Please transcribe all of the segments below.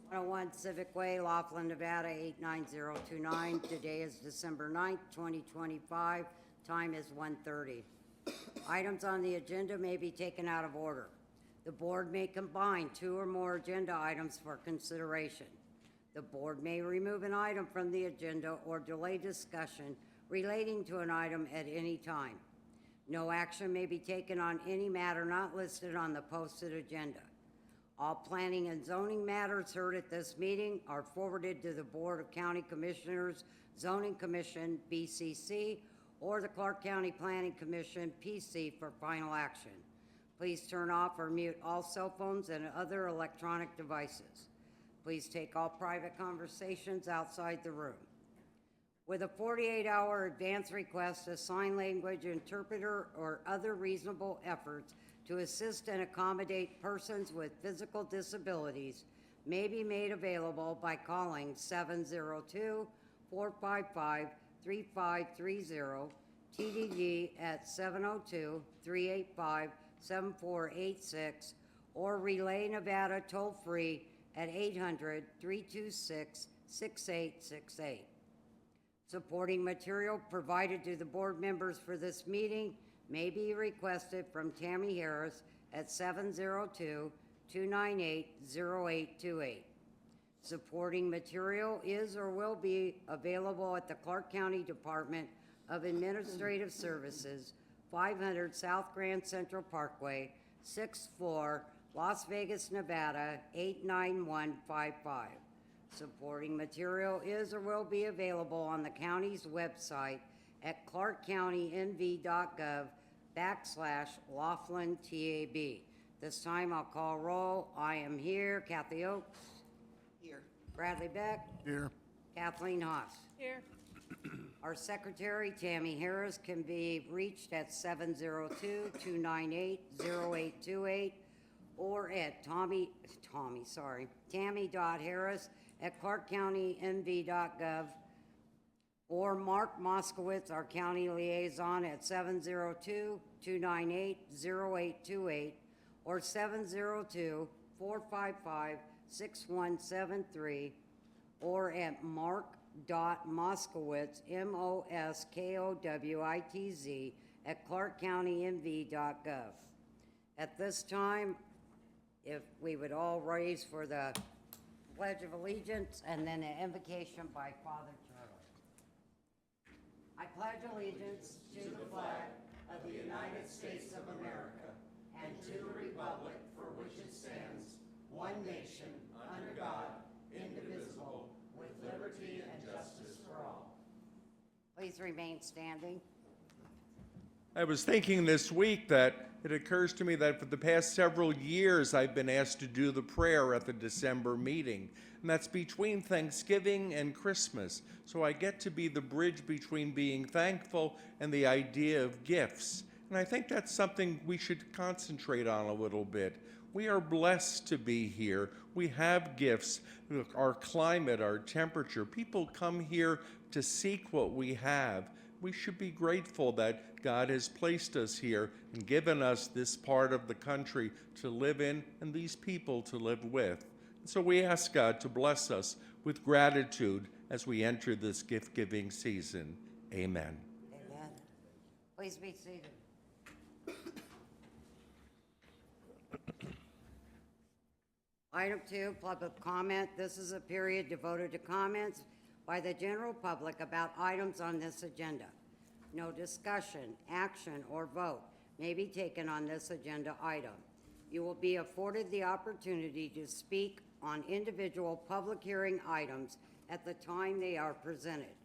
101 Civic Way, Laughlin, Nevada, 89029. Today is December 9th, 2025. Time is 1:30. Items on the agenda may be taken out of order. The board may combine two or more agenda items for consideration. The board may remove an item from the agenda or delay discussion relating to an item at any time. No action may be taken on any matter not listed on the posted agenda. All planning and zoning matters heard at this meeting are forwarded to the Board of County Commissioners, Zoning Commission, BCC, or the Clark County Planning Commission, PC, for final action. Please turn off or mute all cell phones and other electronic devices. Please take all private conversations outside the room. With a 48-hour advance request, a sign language interpreter or other reasonable efforts to assist and accommodate persons with physical disabilities may be made available by calling 702-455-3530, TDD at 702-385-7486, or Relay Nevada toll-free at 800-326-6868. Supporting material provided to the board members for this meeting may be requested from Tammy Harris at 702-298-0828. Supporting material is or will be available at the Clark County Department of Administrative Services, 500 South Grand Central Parkway, 6th floor, Las Vegas, Nevada, 89155. Supporting material is or will be available on the county's website at clarkcounty.nv.gov/Laughlin TAB. This time I'll call roll. I am here. Kathy Oakes. Here. Bradley Beck. Here. Kathleen Haas. Here. Our secretary, Tammy Harris, can be reached at 702-298-0828 or at tammy.harris@clarkcountynv.gov, or Mark Moskowitz, our county liaison, at 702-298-0828 or 702-455-6173, or at mark.moskowitz, MOSKOWITZ, at clarkcountynv.gov. At this time, if we would all raise for the Pledge of Allegiance and then an invocation by Father Turtle. I pledge allegiance to the flag of the United States of America and to the republic for which it stands, one nation, under God, indivisible, with liberty and justice for all. Please remain standing. I was thinking this week that it occurs to me that for the past several years I've been asked to do the prayer at the December meeting, and that's between Thanksgiving and Christmas. So I get to be the bridge between being thankful and the idea of gifts. And I think that's something we should concentrate on a little bit. We are blessed to be here. We have gifts, our climate, our temperature. People come here to seek what we have. We should be grateful that God has placed us here and given us this part of the country to live in and these people to live with. So we ask God to bless us with gratitude as we enter this gift-giving season. Amen. Amen. Please be seated. Item 2, public comment. This is a period devoted to comments by the general public about items on this agenda. No discussion, action, or vote may be taken on this agenda item. You will be afforded the opportunity to speak on individual public hearing items at the time they are presented.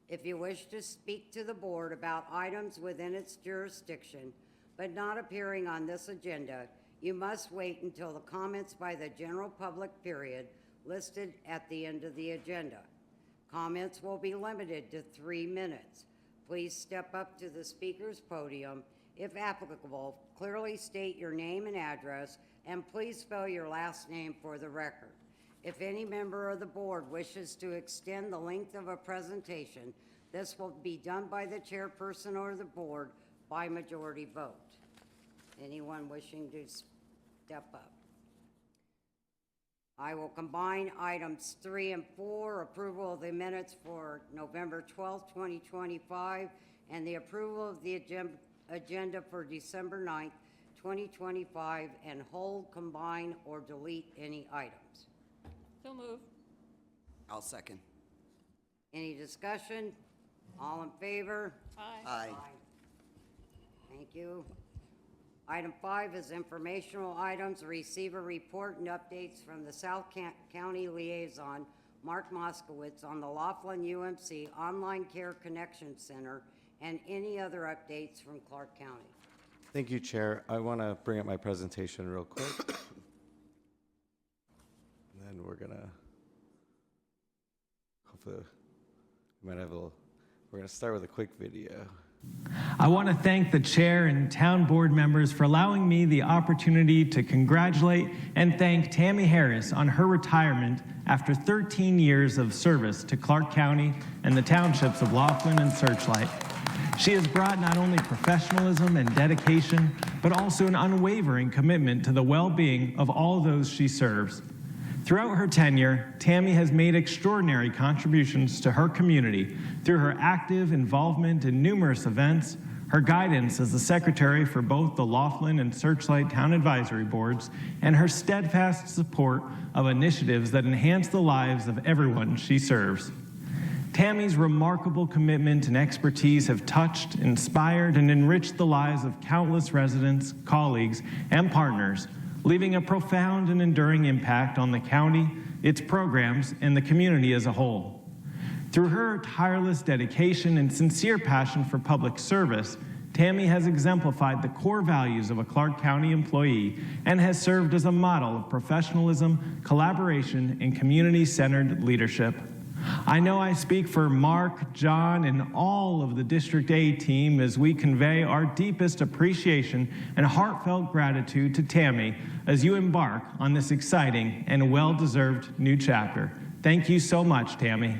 If you wish to speak to the board about items within its jurisdiction, but not appearing on this agenda, you must wait until the comments by the general public period listed at the end of the agenda. Comments will be limited to 3 minutes. Please step up to the speaker's podium. If applicable, clearly state your name and address, and please spell your last name for the record. If any member of the board wishes to extend the length of a presentation, this will be done by the chairperson or the board by majority vote. Anyone wishing to step up? I will combine items 3 and 4, approval of the minutes for November 12th, 2025, and the approval of the agenda for December 9th, 2025, and hold, combine, or delete any items. So move. I'll second. Any discussion? All in favor? Aye. Aye. Thank you. Item 5 is informational items, receive a report and updates from the South County Liaison, Mark Moskowitz, on the Laughlin UMC Online Care Connection Center, and any other updates from Clark County. Thank you, Chair. I want to bring up my presentation real quick. And then we're going to, hopefully, we're going to start with a quick video. I want to thank the chair and town board members for allowing me the opportunity to congratulate and thank Tammy Harris on her retirement after 13 years of service to Clark County and the townships of Laughlin and Searchlight. She has brought not only professionalism and dedication, but also an unwavering commitment to the well-being of all those she serves. Throughout her tenure, Tammy has made extraordinary contributions to her community through her active involvement in numerous events, her guidance as the secretary for both the Laughlin and Searchlight Town Advisory Boards, and her steadfast support of initiatives that enhance the lives of everyone she serves. Tammy's remarkable commitment and expertise have touched, inspired, and enriched the lives of countless residents, colleagues, and partners, leaving a profound and enduring impact on the county, its programs, and the community as a whole. Through her tireless dedication and sincere passion for public service, Tammy has exemplified the core values of a Clark County employee and has served as a model of professionalism, collaboration, and community-centered leadership. I know I speak for Mark, John, and all of the District A team as we convey our deepest appreciation and heartfelt gratitude to Tammy as you embark on this exciting and well-deserved new chapter. Thank you so much, Tammy.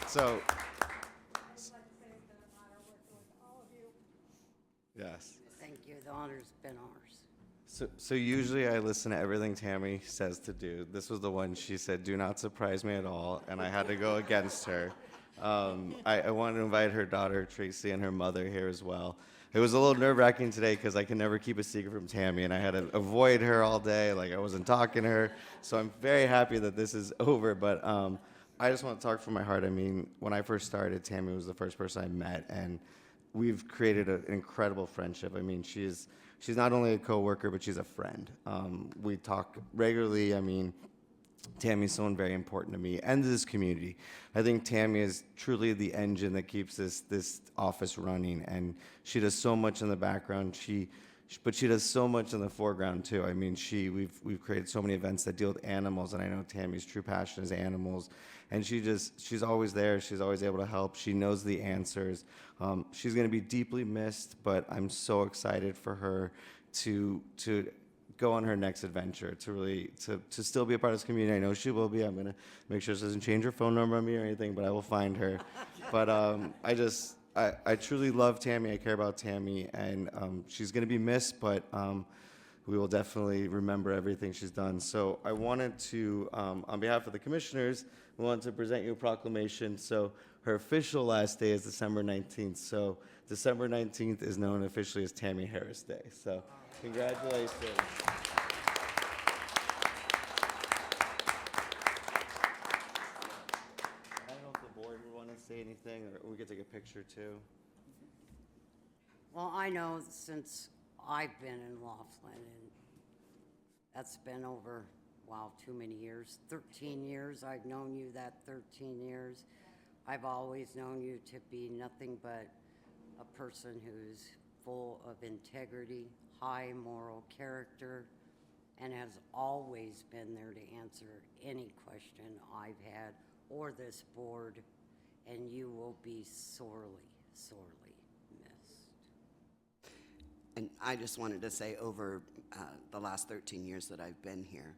So, yes. Thank you, the honor's been ours. So usually I listen to everything Tammy says to do. This was the one she said, do not surprise me at all, and I had to go against her. I wanted to invite her daughter, Tracy, and her mother here as well. It was a little nerve-wracking today because I can never keep a secret from Tammy, and I had to avoid her all day, like I wasn't talking to her. So I'm very happy that this is over, but I just want to talk from my heart. I mean, when I first started, Tammy was the first person I met, and we've created an incredible friendship. I mean, she's not only a coworker, but she's a friend. We talk regularly. I mean, Tammy's someone very important to me and to this community. I think Tammy is truly the engine that keeps this office running, and she does so much in the background. But she does so much in the foreground too. I mean, we've created so many events that deal with animals, and I know Tammy's true passion is animals, and she's always there. She's always able to help. She knows the answers. She's going to be deeply missed, but I'm so excited for her to go on her next adventure, to still be a part of this community. I know she will be. I'm going to make sure she doesn't change her phone number on me or anything, but I will find her. But I truly love Tammy. I care about Tammy, and she's going to be missed, but we will definitely remember everything she's done. So I wanted to, on behalf of the commissioners, we wanted to present you a proclamation. So her official last day is December 19th. So December 19th is known officially as Tammy Harris Day. So congratulations. I don't know if the board would want to say anything, or we could take a picture too. Well, I know since I've been in Laughlin, and that's been over, wow, too many years, 13 years. I've known you that 13 years. I've always known you to be nothing but a person who's full of integrity, high moral character, and has always been there to answer any question I've had or this board, and you will be sorely, sorely missed. And I just wanted to say, over the last 13 years that I've been here,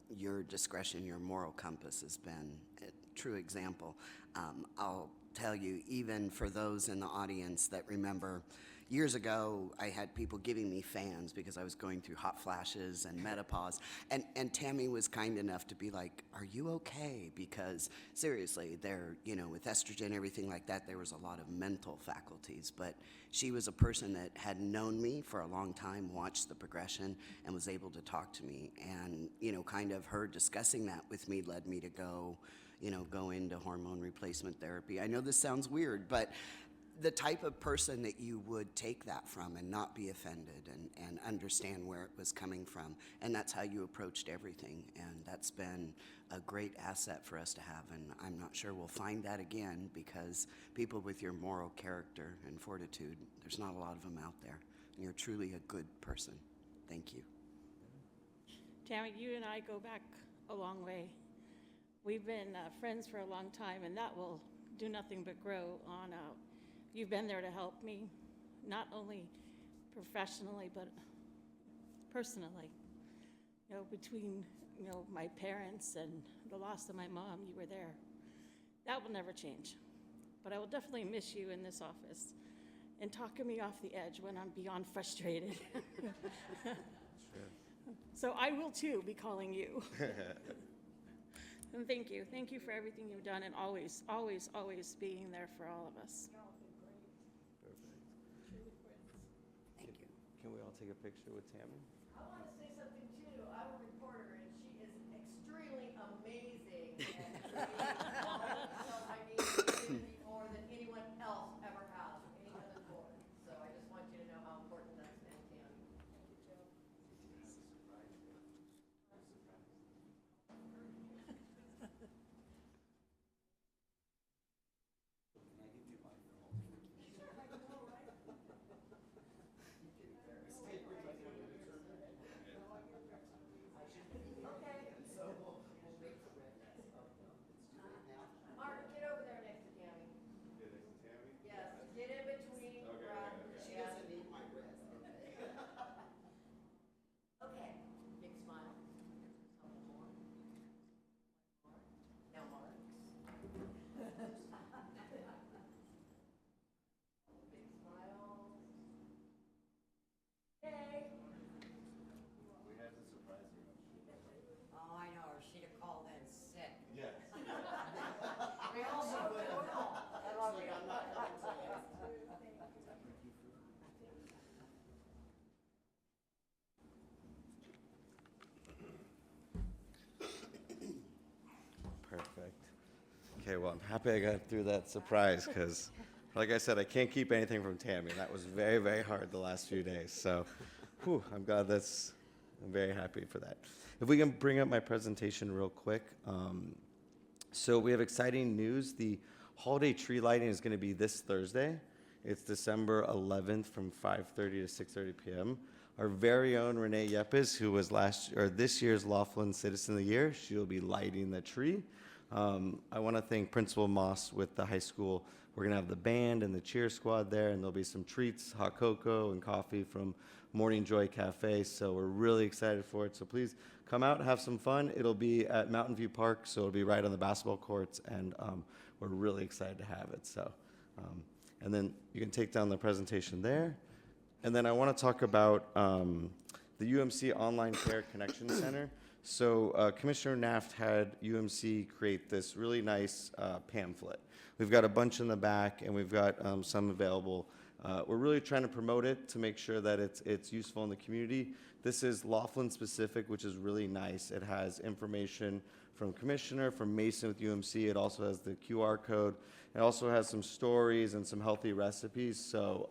your discretion, your moral compass has been a true example. I'll tell you, even for those in the audience that remember, years ago, I had people giving me fans because I was going through hot flashes and menopause. And Tammy was kind enough to be like, are you okay? Because seriously, with estrogen, everything like that, there was a lot of mental faculties. But she was a person that had known me for a long time, watched the progression, and was able to talk to me. And, kind of her discussing that with me led me to go into hormone replacement therapy. I know this sounds weird, but the type of person that you would take that from and not be offended and understand where it was coming from. And that's how you approached everything. And that's been a great asset for us to have. And I'm not sure we'll find that again, because people with your moral character and fortitude, there's not a lot of them out there. And you're truly a good person. Thank you. Tammy, you and I go back a long way. We've been friends for a long time, and that will do nothing but grow on out. You've been there to help me, not only professionally, but personally. Between, my parents and the loss of my mom, you were there. That will never change. But I will definitely miss you in this office and talking me off the edge when I'm beyond frustrated. So I will too be calling you. And thank you. Thank you for everything you've done and always, always, always being there for all of us. Thank you. Can we all take a picture with Tammy? I want to say something too. I'm a reporter and she is extremely amazing. And so I mean, more than anyone else ever has, or any other board. So I just want you to know how important that's been, Tammy. Thank you, Joe. Mark, get over there next to Tammy. Get next to Tammy? Yes, get in between. She doesn't need my wrist. Okay, big smile. Couple more. Now Mark. Big smile. Okay. Oh, I know, or she'd have called in sick. We all know it. I love you. Perfect. Okay, well, I'm happy I got through that surprise because, like I said, I can't keep anything from Tammy. That was very, very hard the last few days. So, I'm very happy for that. If we can bring up my presentation real quick. So we have exciting news. The holiday tree lighting is going to be this Thursday. It's December 11th from 5:30 to 6:30 p.m. Our very own Renee Yepes, who was this year's Laughlin Citizen of the Year, she will be lighting the tree. I want to thank Principal Moss with the high school. We're going to have the band and the cheer squad there, and there'll be some treats, hot cocoa and coffee from Morning Joy Cafe. So we're really excited for it. So please come out and have some fun. It'll be at Mountain View Park, so it'll be right on the basketball courts, and we're really excited to have it. So, and then you can take down the presentation there. And then I want to talk about the UMC Online Care Connection Center. So Commissioner Naft had UMC create this really nice pamphlet. We've got a bunch in the back, and we've got some available. We're really trying to promote it to make sure that it's useful in the community. This is Laughlin specific, which is really nice. It has information from Commissioner, from Mason with UMC. It also has the QR code. It also has some stories and some healthy recipes. So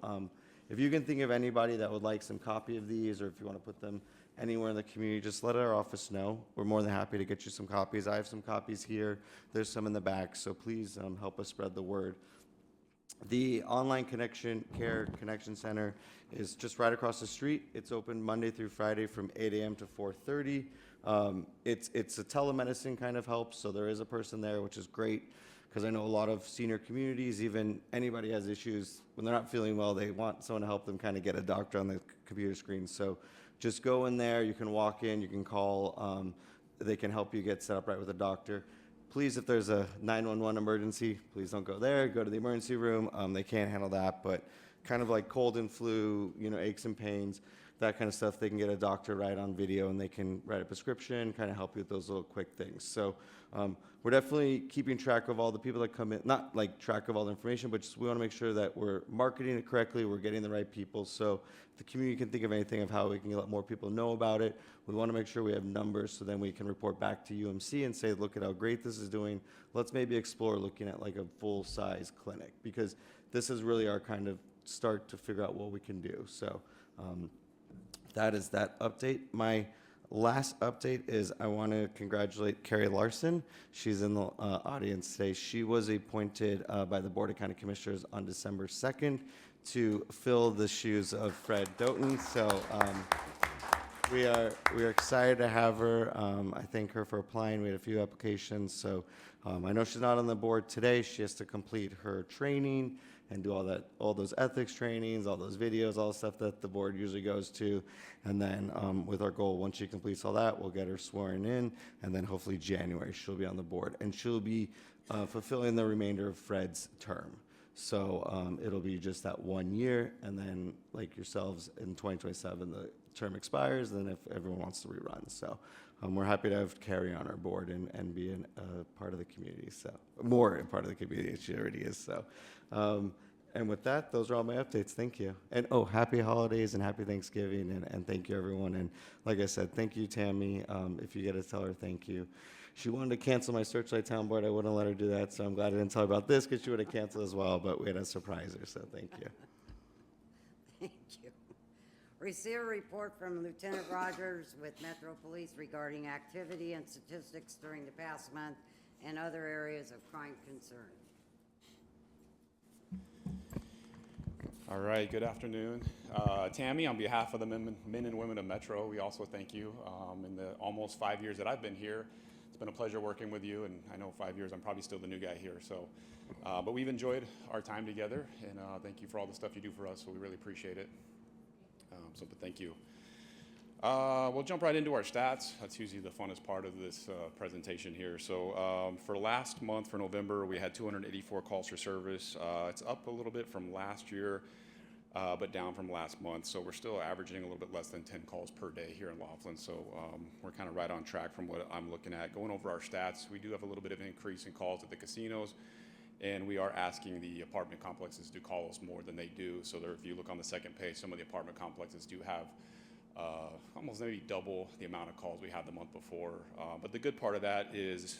if you can think of anybody that would like some copy of these, or if you want to put them anywhere in the community, just let our office know. We're more than happy to get you some copies. I have some copies here. There's some in the back, so please help us spread the word. The Online Care Connection Center is just right across the street. It's open Monday through Friday from 8 a.m. to 4:30. It's a telemedicine kind of help, so there is a person there, which is great, because I know a lot of senior communities, even anybody has issues, when they're not feeling well, they want someone to help them kind of get a doctor on the computer screen. So just go in there, you can walk in, you can call, they can help you get set up right with a doctor. please, if there's a 911 emergency, please don't go there. Go to the emergency room. They can't handle that, but kind of like cold and flu, aches and pains, that kind of stuff, they can get a doctor right on video and they can write a prescription, kind of help you with those little quick things. So we're definitely keeping track of all the people that come in, not like track of all the information, but just we want to make sure that we're marketing it correctly, we're getting the right people. So if the community can think of anything of how we can let more people know about it, we want to make sure we have numbers so then we can report back to UMC and say, look at how great this is doing. Let's maybe explore looking at like a full-size clinic, because this is really our kind of start to figure out what we can do. So that is that update. My last update is I want to congratulate Carrie Larson. She's in the audience today. She was appointed by the Board of County Commissioners on December 2nd to fill the shoes of Fred Doughton. So we are excited to have her. I thank her for applying. We had a few applications. So I know she's not on the board today. She has to complete her training and do all those ethics trainings, all those videos, all the stuff that the board usually goes to. And then with our goal, once she completes all that, we'll get her sworn in, and then hopefully January she'll be on the board. And she'll be fulfilling the remainder of Fred's term. So it'll be just that 1 year, and then like yourselves, in 2027, the term expires, and then if everyone wants to rerun. So we're happy to have Carrie on our board and be a part of the community. So more a part of the community than she already is. So and with that, those are all my updates. Thank you. And happy holidays and happy Thanksgiving, and thank you everyone. And like I said, thank you, Tammy. If you get to tell her thank you. She wanted to cancel my Searchlight Town Board. I wouldn't let her do that, so I'm glad I didn't tell her about this, because she would have canceled as well, but we had to surprise her, so thank you. Thank you. Receive a report from Lieutenant Rogers with Metro Police regarding activity and statistics during the past month and other areas of crime concern. All right, good afternoon. Tammy, on behalf of the men and women of Metro, we also thank you. In the almost 5 years that I've been here, it's been a pleasure working with you, and I know 5 years, I'm probably still the new guy here. So, but we've enjoyed our time together, and thank you for all the stuff you do for us, so we really appreciate it. But thank you. We'll jump right into our stats. That's usually the funnest part of this presentation here. So for last month, for November, we had 284 calls for service. It's up a little bit from last year, but down from last month. So we're still averaging a little bit less than 10 calls per day here in Laughlin. So we're kind of right on track from what I'm looking at. Going over our stats, we do have a little bit of an increase in calls at the casinos, and we are asking the apartment complexes to call us more than they do. So there, if you look on the second page, some of the apartment complexes do have almost maybe double the amount of calls we had the month before. But the good part of that is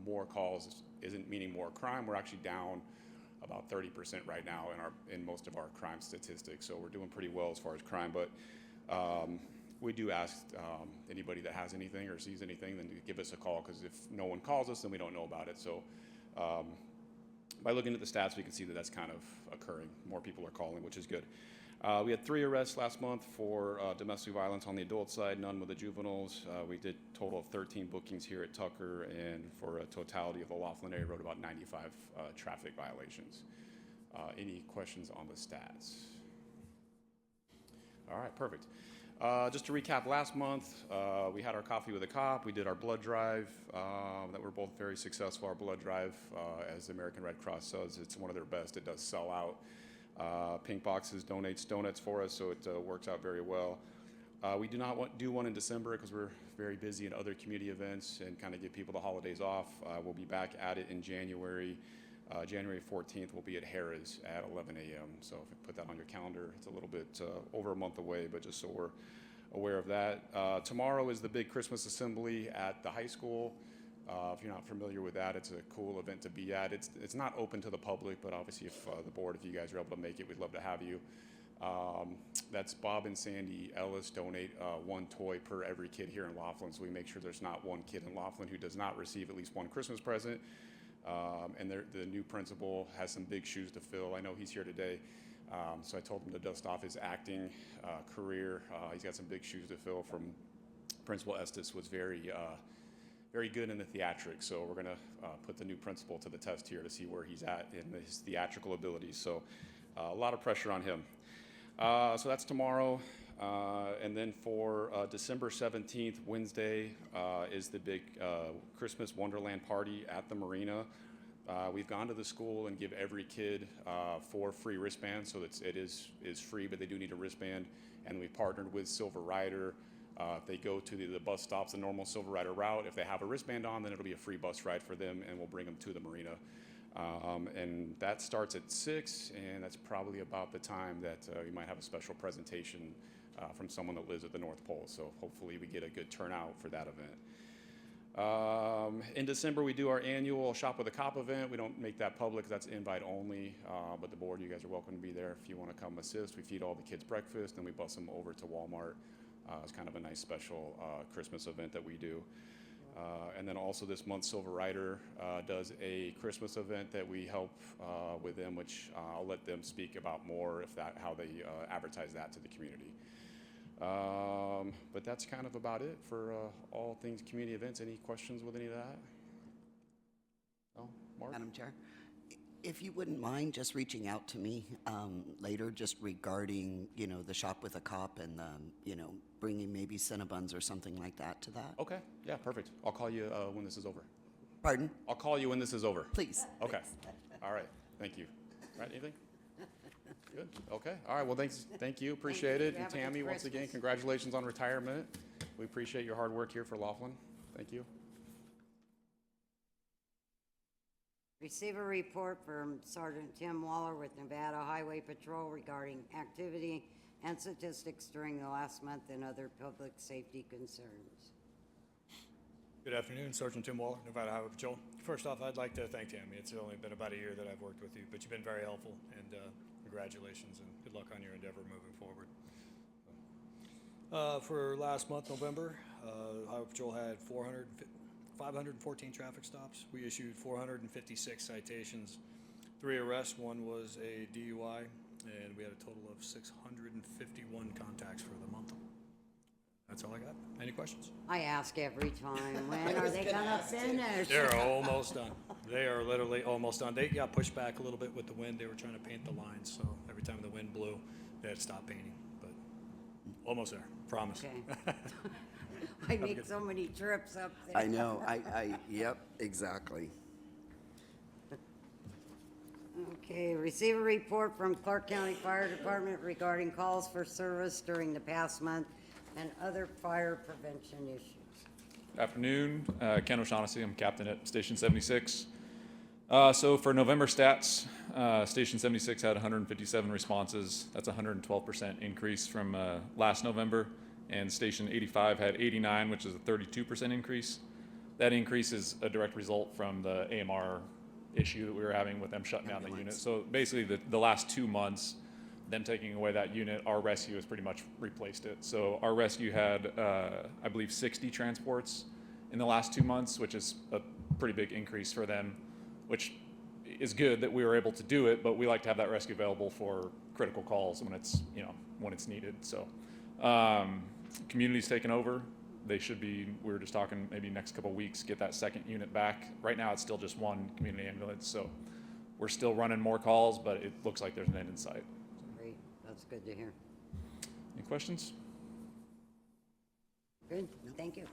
more calls isn't meaning more crime. We're actually down about 30% right now in most of our crime statistics. So we're doing pretty well as far as crime. But we do ask anybody that has anything or sees anything, then to give us a call, because if no one calls us, then we don't know about it. So by looking at the stats, we can see that that's kind of occurring. More people are calling, which is good. We had 3 arrests last month for domestic violence on the adult side, none with the juveniles. We did a total of 13 bookings here at Tucker, and for a totality of the Laughlin area, wrote about 95 traffic violations. Any questions on the stats? All right, perfect. Just to recap, last month, we had our coffee with a cop. We did our blood drive that were both very successful. Our blood drive, as the American Red Cross says, it's one of their best. It does sell out. Pink Boxes donates donuts for us, so it works out very well. We do not do one in December because we're very busy in other community events and kind of give people the holidays off. We'll be back at it in January. January 14th, we'll be at Harrah's at 11 a.m. So if you put that on your calendar, it's a little bit over a month away, but just so we're aware of that. Tomorrow is the big Christmas assembly at the high school. If you're not familiar with that, it's a cool event to be at. It's not open to the public, but obviously if the board, if you guys are able to make it, we'd love to have you. That's Bob and Sandy Ellis donate 1 toy per every kid here in Laughlin, so we make sure there's not one kid in Laughlin who does not receive at least one Christmas present. And the new principal has some big shoes to fill. I know he's here today, so I told him to dust off his acting career. He's got some big shoes to fill. From Principal Estes was very good in the theatrics, so we're going to put the new principal to the test here to see where he's at in his theatrical abilities. So a lot of pressure on him. So that's tomorrow. And then for December 17th, Wednesday, is the big Christmas Wonderland party at the marina. We've gone to the school and give every kid 4 free wristbands, so it is free, but they do need a wristband. And we've partnered with Silver Rider. If they go to the bus stops, the normal Silver Rider route, if they have a wristband on, then it'll be a free bus ride for them, and we'll bring them to the marina. And that starts at 6, and that's probably about the time that we might have a special presentation from someone that lives at the North Pole. So hopefully we get a good turnout for that event. In December, we do our annual Shop with a Cop event. We don't make that public, that's invite only, but the board, you guys are welcome to be there if you want to come assist. We feed all the kids breakfast, and we bus them over to Walmart. It's kind of a nice special Christmas event that we do. And then also this month, Silver Rider does a Christmas event that we help with them, which I'll let them speak about more how they advertise that to the community. But that's kind of about it for all things community events. Any questions with any of that? No, Mark? Madam Chair, if you wouldn't mind just reaching out to me later, just regarding, the Shop with a Cop and, bringing maybe Cinnabons or something like that to that. Okay, yeah, perfect. I'll call you when this is over. Pardon? I'll call you when this is over. Please. Okay, all right, thank you. All right, anything? Good, okay, all right, well, thank you, appreciate it. And Have a good Tammy, once again, Christmas. congratulations on retirement. We appreciate your hard work here for Laughlin. Thank you. Receive a report from Sergeant Tim Waller with Nevada Highway Patrol regarding activity and statistics during the last month and other public safety concerns. Good afternoon, Sergeant Tim Waller, Nevada Highway Patrol. First off, I'd like to thank Tammy. It's only been about a year that I've worked with you, but you've been very helpful, and congratulations and good luck on your endeavor moving forward. For last month, November, Highway Patrol had 514 traffic stops. We issued 456 citations, 3 arrests, 1 was a DUI, and we had a total of 651 contacts for the month. That's all I got. Any questions? I ask every time, when are they gonna finish? They're almost done. They are literally almost done. They got pushed back a little bit with the wind. They were trying to paint the lines, so every time the wind blew, they had to stop painting, but almost there, promise. Okay. I make so many trips up there. I know, yep, exactly. Okay, receive a report from Clark County Fire Department regarding calls for service during the past month and other fire prevention issues. Afternoon, Ken O'Shaughnessy, I'm captain at Station 76. So for November stats, Station 76 had 157 responses. That's a 112% increase from last November. And Station 85 had 89, which is a 32% increase. That increase is a direct result from the AMR issue that we were having with them shutting down the unit. So basically the last 2 months, them taking away that unit, our rescue has pretty much replaced it. So our rescue had, I believe, 60 transports in the last 2 months, which is a pretty big increase for them, which is good that we were able to do it, but we like to have that rescue available for critical calls when it's needed. So community's taken over. They should be, we were just talking maybe next couple weeks, get that second unit back. Right now it's still just one community ambulance, so we're still running more calls, but it looks like there's an end in sight. Great, that's good to hear. Any questions? Good, thank you.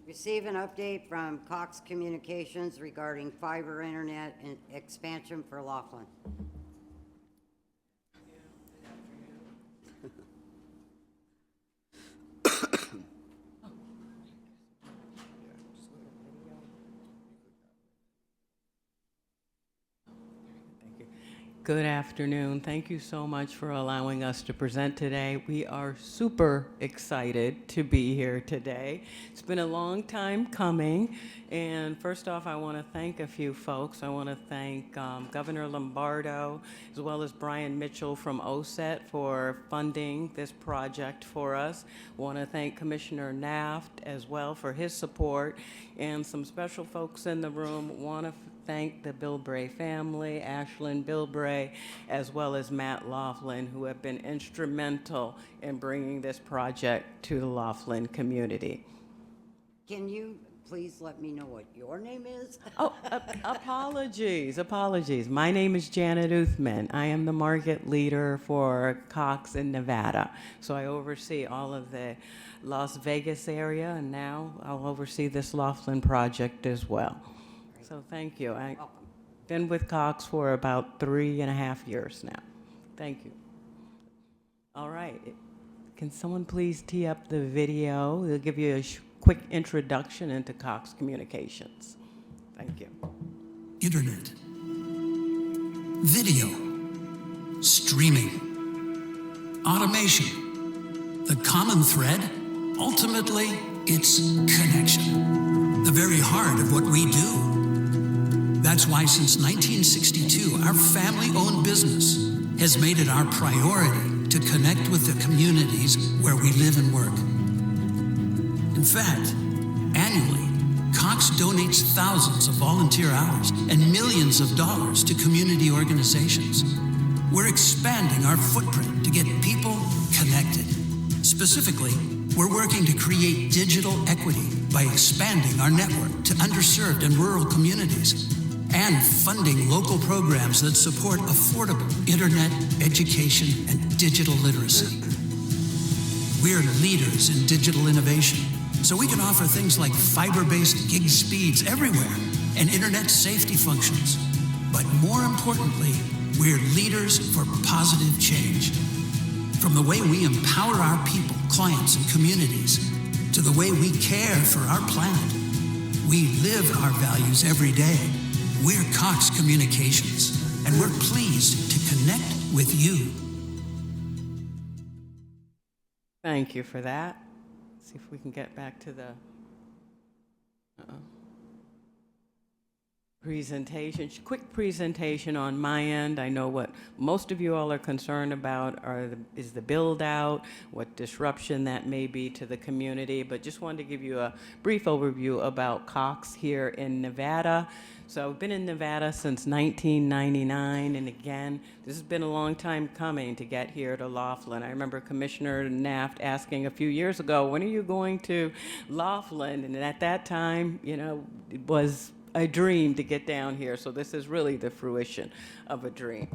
Receive an update from Cox Communications regarding fiber internet and expansion for Laughlin. Good afternoon. Thank you so much for allowing us to present today. We are super excited to be here today. It's been a long time coming. And first off, I want to thank a few folks. I want to thank Governor Lombardo, as well as Brian Mitchell from OSET for funding this project for us. I want to thank Commissioner Naft as well for his support. And some special folks in the room want to thank the Bilbray family, Ashlyn Bilbray, as well as Matt Laughlin, who have been instrumental in bringing this project to the Laughlin community. Can you please let me know what your name is? Oh, apologies. My name is Janet Uthman. I am the market leader for Cox in Nevada. So I oversee all of the Las Vegas area, and now I'll oversee this Laughlin project as well. So thank you. I've Welcome. been with Cox for about 3.5 years now. Thank you. All right. Can someone please tee up the video? They'll give you a quick introduction into Cox Communications. Thank you. Internet, video, streaming, automation. The common thread, ultimately, it's connection. The very heart of what we do. That's why since 1962, our family-owned business has made it our priority to connect with the communities where we live and work. In fact, annually, Cox donates thousands of volunteer hours and millions of dollars to community organizations. We're expanding our footprint to get people connected. Specifically, we're working to create digital equity by expanding our network to underserved and rural communities and funding local programs that support affordable internet, education, and digital literacy. We're leaders in digital innovation, so we can offer things like fiber-based gig speeds everywhere and internet safety functions. But more importantly, we're leaders for positive change. From the way we empower our people, clients, and communities, to the way we care for our planet. We live our values every day. We're Cox Communications, and we're pleased to connect with you. Thank you for that. See if we can get back to the presentation. Quick presentation on my end. I know what most of you all are concerned about is the build out, what disruption that may be to the community, but just wanted to give you a brief overview about Cox here in Nevada. So I've been in Nevada since 1999, and again, this has been a long time coming to get here to Laughlin. I remember Commissioner Naft asking a few years ago, when are you going to Laughlin? And at that time, you know, it was a dream to get down here. So this is really the fruition of a dream.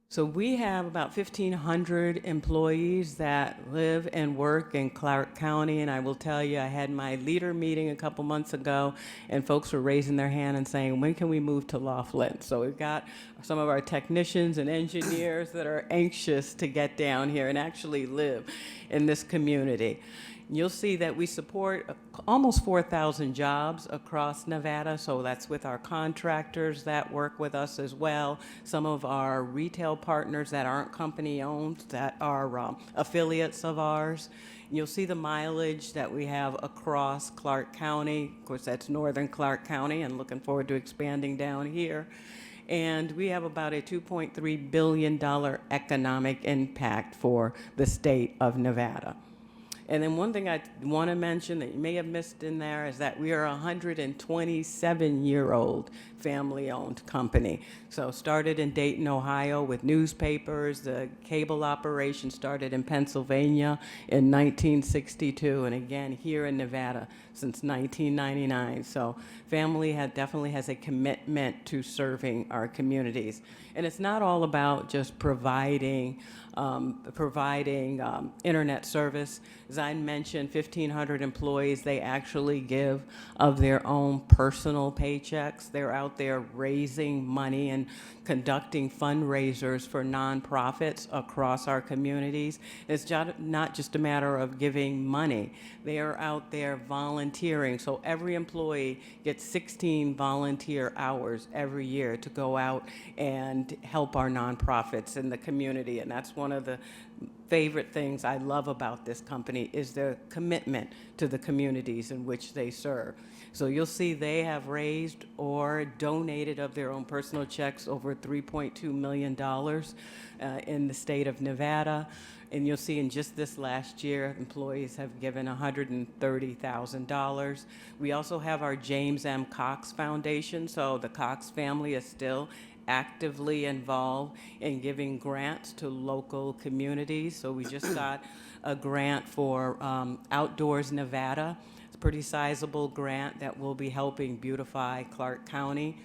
So we have about 1,500 employees that live and work in Clark County, and I will tell you, I had my leader meeting a couple months ago, and folks were raising their hand and saying, when can we move to Laughlin? So we've got some of our technicians and engineers that are anxious to get down here and actually live in this community. You'll see that we support almost 4,000 jobs across Nevada, so that's with our contractors that work with us as well, some of our retail partners that aren't company-owned, that are affiliates of ours. You'll see the mileage that we have across Clark County. Of course, that's northern Clark County, and looking forward to expanding down here. And we have about a $2.3 billion economic impact for the state of Nevada. And then one thing I want to mention that you may have missed in there is that we are a 127-year-old family-owned company. So started in Dayton, Ohio with newspapers. The cable operation started in Pennsylvania in 1962, and again here in Nevada since 1999. So family definitely has a commitment to serving our communities. And it's not all about just providing internet service. As I mentioned, 1,500 employees, they actually give of their own personal paychecks. They're out there raising money and conducting fundraisers for nonprofits across our communities. It's not just a matter of giving money. They are out there volunteering. So every employee gets 16 volunteer hours every year to go out and help our nonprofits in the community. And that's one of the favorite things I love about this company is their commitment to the communities in which they serve. So you'll see they have raised or donated of their own personal checks over $3.2 million in the state of Nevada. And you'll see in just this last year, employees have given $130,000. We also have our James M. Cox Foundation. So the Cox family is still actively involved in giving grants to local communities. So we just got a grant for Outdoors Nevada. It's pretty sizable grant that will be helping beautify Clark County.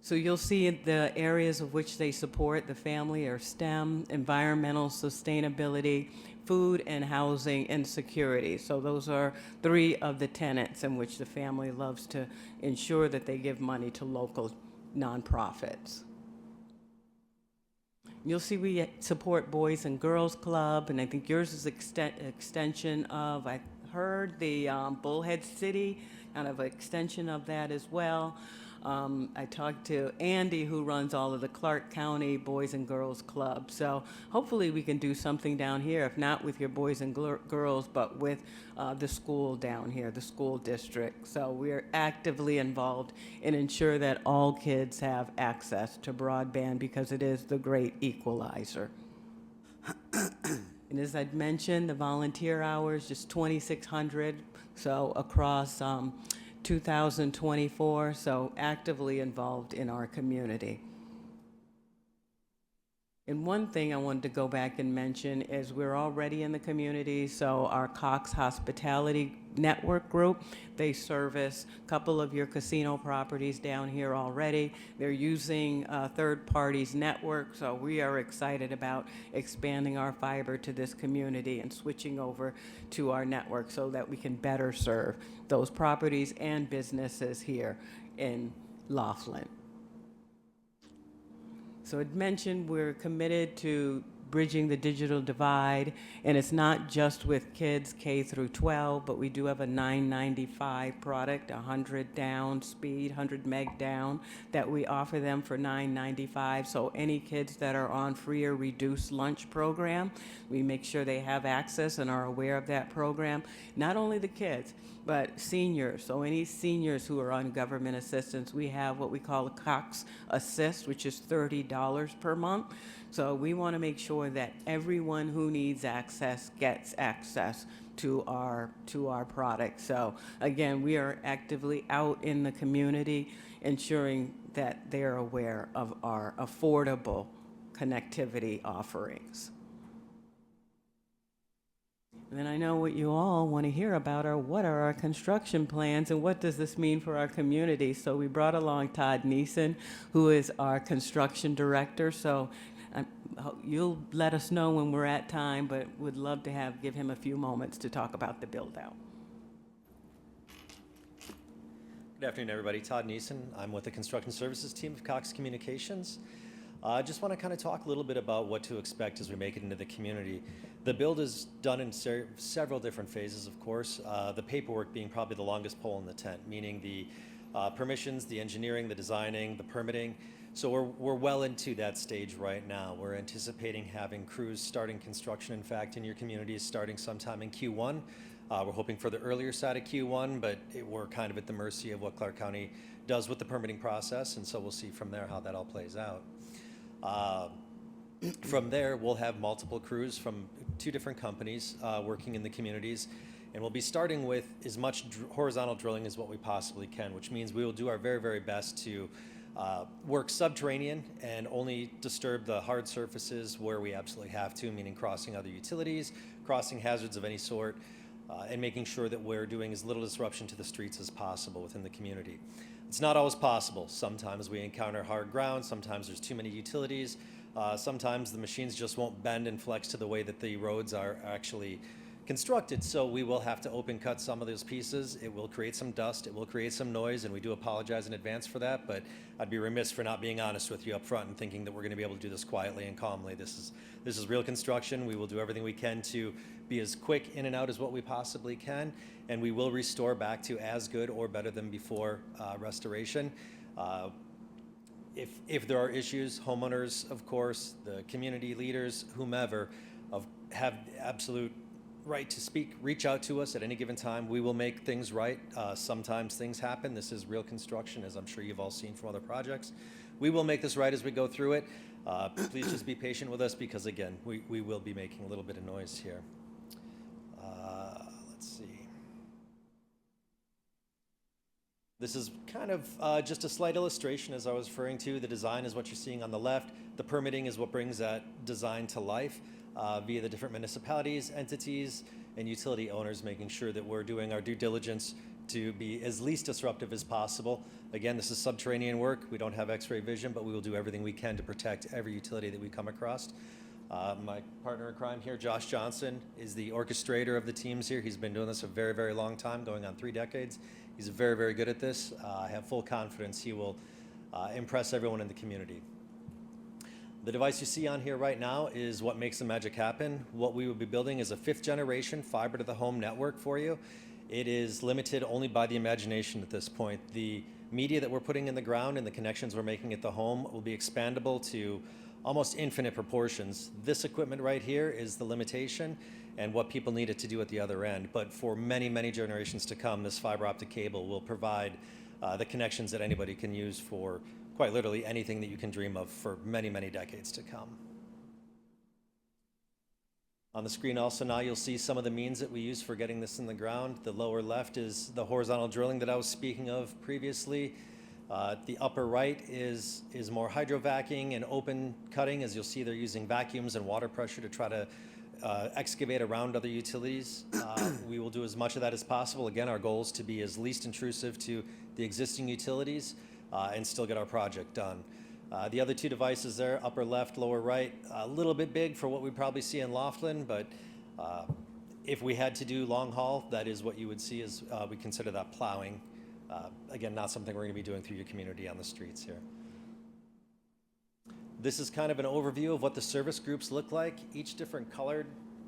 So you'll see the areas of which they support the family are STEM, environmental sustainability, food and housing, and security. So those are 3 of the tenets in which the family loves to ensure that they give money to local nonprofits. You'll see we support Boys and Girls Club, and I think yours is extension of, I heard, the Bullhead City, kind of an extension of that as well. I talked to Andy, who runs all of the Clark County Boys and Girls Club. So hopefully we can do something down here, if not with your boys and girls, but with the school down here, the school district. So we're actively involved in ensure that all kids have access to broadband because it is the great equalizer. And as I'd mentioned, the volunteer hours, just 2,600, so across 2024, so actively involved in our community. And one thing I wanted to go back and mention is we're already in the community, so our Cox Hospitality Network group, they service a couple of your casino properties down here already. They're using third parties network, so we are excited about expanding our fiber to this community and switching over to our network so that we can better serve those properties and businesses here in Laughlin. So it mentioned we're committed to bridging the digital divide, and it's not just with kids K through 12, but we do have a 995 product, 100 down speed, 100 meg down, that we offer them for $9.95. So any kids that are on free or reduced lunch program, we make sure they have access and are aware of that program. Not only the kids, but seniors. So any seniors who are on government assistance, we have what we call a Cox Assist, which is $30 per month. So we want to make sure that everyone who needs access gets access to our product. So again, we are actively out in the community ensuring that they're aware of our affordable connectivity offerings. And then I know what you all want to hear about are what are our construction plans and what does this mean for our community. So we brought along Todd Neeson, who is our construction director. So you'll let us know when we're at time, but would love to give him a few moments to talk about the build out. Good afternoon, everybody. Todd Neeson. I'm with the construction services team of Cox Communications. I just want to kind of talk a little bit about what to expect as we make it into the community. The build is done in several different phases, of course. The paperwork being probably the longest pole in the tent, meaning the permissions, the engineering, the designing, the permitting. So we're well into that stage right now. We're anticipating having crews starting construction, in fact, in your communities starting sometime in Q1. We're hoping for the earlier side of Q1, but we're kind of at the mercy of what Clark County does with the permitting process, and so we'll see from there how that all plays out. From there, we'll have multiple crews from 2 different companies working in the communities, and we'll be starting with as much horizontal drilling as what we possibly can, which means we will do our very, very best to work subterranean and only disturb the hard surfaces where we absolutely have to, meaning crossing other utilities, crossing hazards of any sort, and making sure that we're doing as little disruption to the streets as possible within the community. It's not always possible. Sometimes we encounter hard ground, sometimes there's too many utilities, sometimes the machines just won't bend and flex to the way that the roads are actually constructed, so we will have to open cut some of those pieces. It will create some dust, it will create some noise, and we do apologize in advance for that, but I'd be remiss for not being honest with you up front and thinking that we're going to be able to do this quietly and calmly. This is real construction. We will do everything we can to be as quick in and out as what we possibly can, and we will restore back to as good or better than before restoration. If there are issues, homeowners, of course, the community leaders, whomever, have absolute right to speak, reach out to us at any given time. We will make things right. Sometimes things happen. This is real construction, as I'm sure you've all seen from other projects. We will make this right as we go through it. Please just be patient with us because, again, we will be making a little bit of noise here. Let's see. This is kind of just a slight illustration, as I was referring to. The design is what you're seeing on the left. The permitting is what brings that design to life. Via the different municipalities, entities, and utility owners, making sure that we're doing our due diligence to be as least disruptive as possible. Again, this is subterranean work. We don't have X-ray vision, but we will do everything we can to protect every utility that we come across. My partner in crime here, Josh Johnson, is the orchestrator of the teams here. He's been doing this a very, very long time, going on 3 decades. He's very, very good at this. I have full confidence he will impress everyone in the community. The device you see on here right now is what makes the magic happen. What we will be building is a 5th generation fiber to the home network for you. It is limited only by the imagination at this point. The media that we're putting in the ground and the connections we're making at the home will be expandable to almost infinite proportions. This equipment right here is the limitation and what people need it to do at the other end. But for many, many generations to come, this fiber optic cable will provide the connections that anybody can use for quite literally anything that you can dream of for many, many decades to come. On the screen also now you'll see some of the means that we use for getting this in the ground. The lower left is the horizontal drilling that I was speaking of previously. The upper right is more hydrovacking and open cutting. As you'll see, they're using vacuums and water pressure to try to excavate around other utilities. We will do as much of that as possible. Again, our goal is to be as least intrusive to the existing utilities and still get our project done. The other 2 devices there, upper left, lower right, a little bit big for what we probably see in Laughlin, but if we had to do long haul, that is what you would see as we consider that plowing. Again, not something we're going to be doing through your community on the streets here. This is kind of an overview of what the service groups look like. Each different colored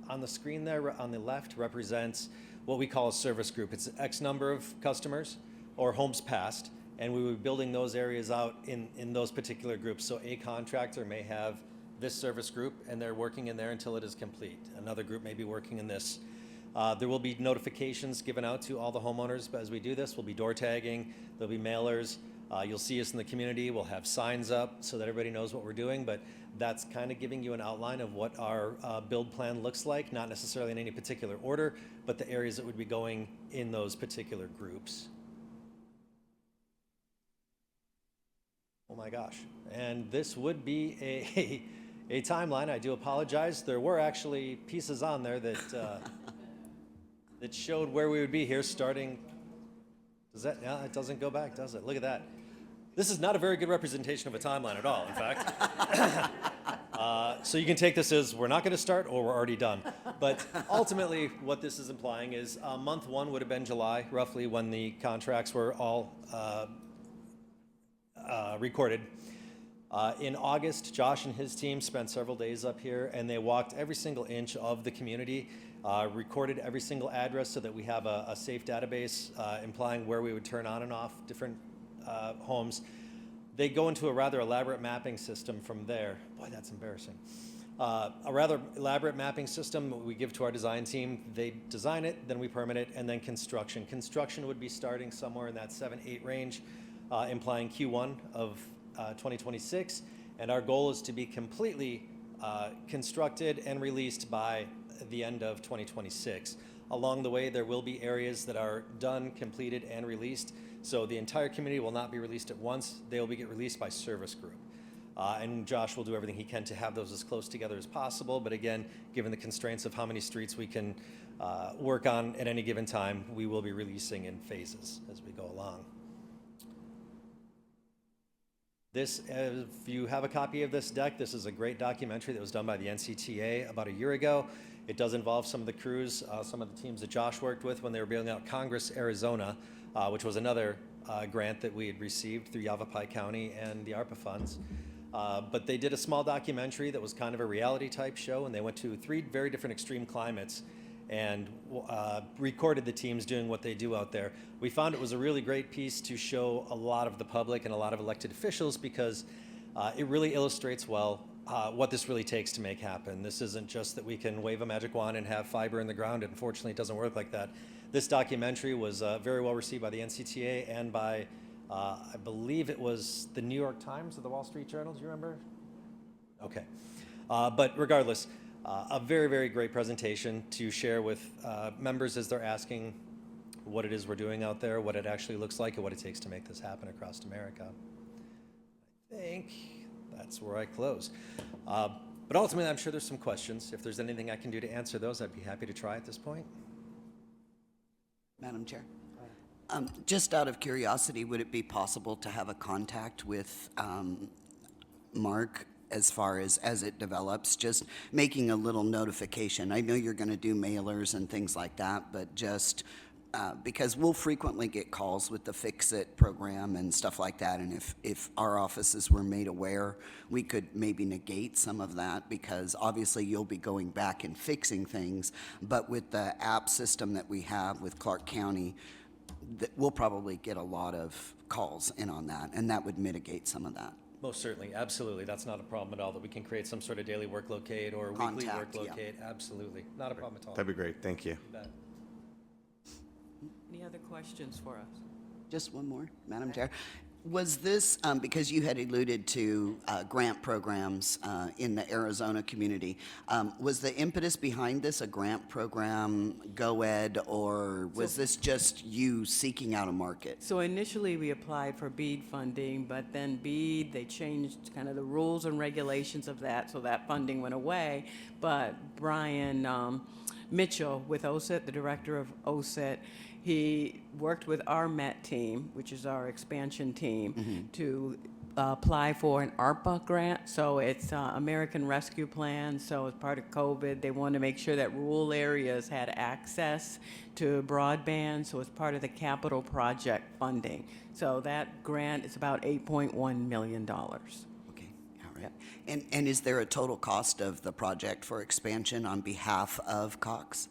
on the screen there on the left represents what we call a service group. It's X number of customers or homes passed, and we will be building those areas out in those particular groups. So a contractor may have this service group, and they're working in there until it is complete. Another group may be working in this. There will be notifications given out to all the homeowners as we do this. We'll be door tagging, there'll be mailers. You'll see us in the community. We'll have signs up so that everybody knows what we're doing, but that's kind of giving you an outline of what our build plan looks like, not necessarily in any particular order, but the areas that would be going in those particular groups. Oh my gosh. And this would be a timeline. I do apologize. There were actually pieces on there that that showed where we would be here starting. Does that, yeah, it doesn't go back, does it? Look at that. This is not a very good representation of a timeline at all, in fact. So you can take this as we're not going to start or we're already done. But ultimately, what this is implying is month 1 would have been July, roughly, when the contracts were all recorded. In August, Josh and his team spent several days up here, and they walked every single inch of the community, recorded every single address so that we have a safe database implying where we would turn on and off different homes. They go into a rather elaborate mapping system from there. Boy, that's embarrassing. A rather elaborate mapping system we give to our design team. They design it, then we permit it, and then construction. Construction would be starting somewhere in that 7-8 range, implying Q1 of 2026, and our goal is to be completely constructed and released by the end of 2026. Along the way, there will be areas that are done, completed, and released, so the entire community will not be released at once. They will get released by service group. And Josh will do everything he can to have those as close together as possible, but again, given the constraints of how many streets we can work on at any given time, we will be releasing in phases as we go along. This, if you have a copy of this deck, this is a great documentary that was done by the NCTA about a year ago. It does involve some of the crews, some of the teams that Josh worked with when they were building out Congress, Arizona, which was another grant that we had received through Yavapai County and the ARPA funds. But they did a small documentary that was kind of a reality type show, and they went to 3 very different extreme climates and recorded the teams doing what they do out there. We found it was a really great piece to show a lot of the public and a lot of elected officials because it really illustrates well what this really takes to make happen. This isn't just that we can wave a magic wand and have fiber in the ground. Unfortunately, it doesn't work like that. This documentary was very well received by the NCTA and by, I believe it was the New York Times or the Wall Street Journal. Do you remember? Okay. But regardless, a very, very great presentation to share with members as they're asking what it is we're doing out there, what it actually looks like, and what it takes to make this happen across America. I think that's where I close. But But ultimately, I'm sure there's some questions. If there's anything I can do to answer those, I'd be happy to try at this point. Madam Chair. Just out of curiosity, would it be possible to have a contact with Mark as far as it develops, just making a little notification? I know you're going to do mailers and things like that, but just because we'll frequently get calls with the Fix It program and stuff like that, and if our offices were made aware, we could maybe negate some of that, because obviously you'll be going back and fixing things, but with the app system that we have with Clark County, we'll probably get a lot of calls in on that, and that would mitigate some of that. Most certainly, absolutely. That's not a problem at all, that we can create some sort of daily work locate or weekly work Contact, yeah. locate. Absolutely. Not a problem at all. That'd be great. Thank you. You bet. Any other questions for us? Just one more, Madam Chair. Was this, because you had alluded to grant programs in the Arizona community, was the impetus behind this a grant program, GoEd, or was this just you seeking out a market? So initially, we applied for BEAD funding, but then BEAD, they changed kind of the rules and regulations of that, so that funding went away. But Brian Mitchell with OSET, the director of OSET, he worked with our MET team, which is our expansion team, to apply for an ARPA grant. So it's American Rescue Plan. So as part of COVID, they wanted to make sure that rural areas had access to broadband. So it's part of the capital project funding. So that grant is about $8.1 million. Okay, all right. And is there a total cost of the project for expansion on behalf of Cox?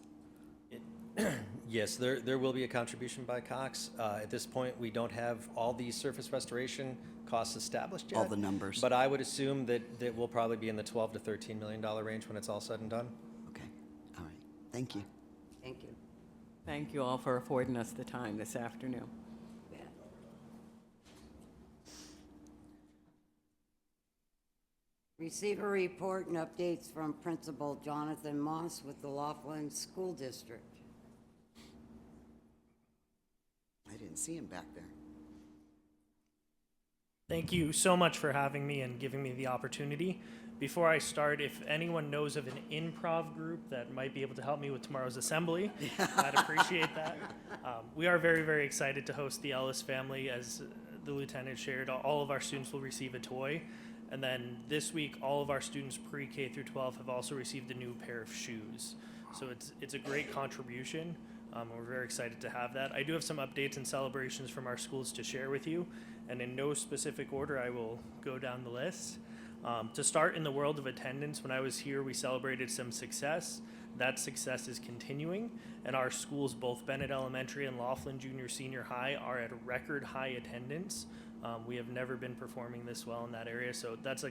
Yes, there will be a contribution by Cox. At this point, we don't have all the surface restoration costs established yet. All the numbers. But I would assume that we'll probably be in the $12 to $13 million range when it's all said and done. Okay, all right. Thank you. Thank you. Thank you all for affording us the time this afternoon. Receive a report and updates from Principal Jonathan Moss with the Laughlin School District. I didn't see him back there. Thank you so much for having me and giving me the opportunity. Before I start, if anyone knows of an improv group that might be able to help me with tomorrow's assembly, I'd appreciate that. We are very, very excited to host the Ellis family. As the lieutenant shared, all of our students will receive a toy. And then this week, all of our students pre-K through 12 have also received a new pair of shoes. So it's a great contribution. We're very excited to have that. I do have some updates and celebrations from our schools to share with you, and in no specific order, I will go down the list. To start, in the world of attendance, when I was here, we celebrated some success. That success is continuing, and our schools, both Bennett Elementary and Laughlin Junior Senior High, are at a record high attendance. We have never been performing this well in that area, so that's a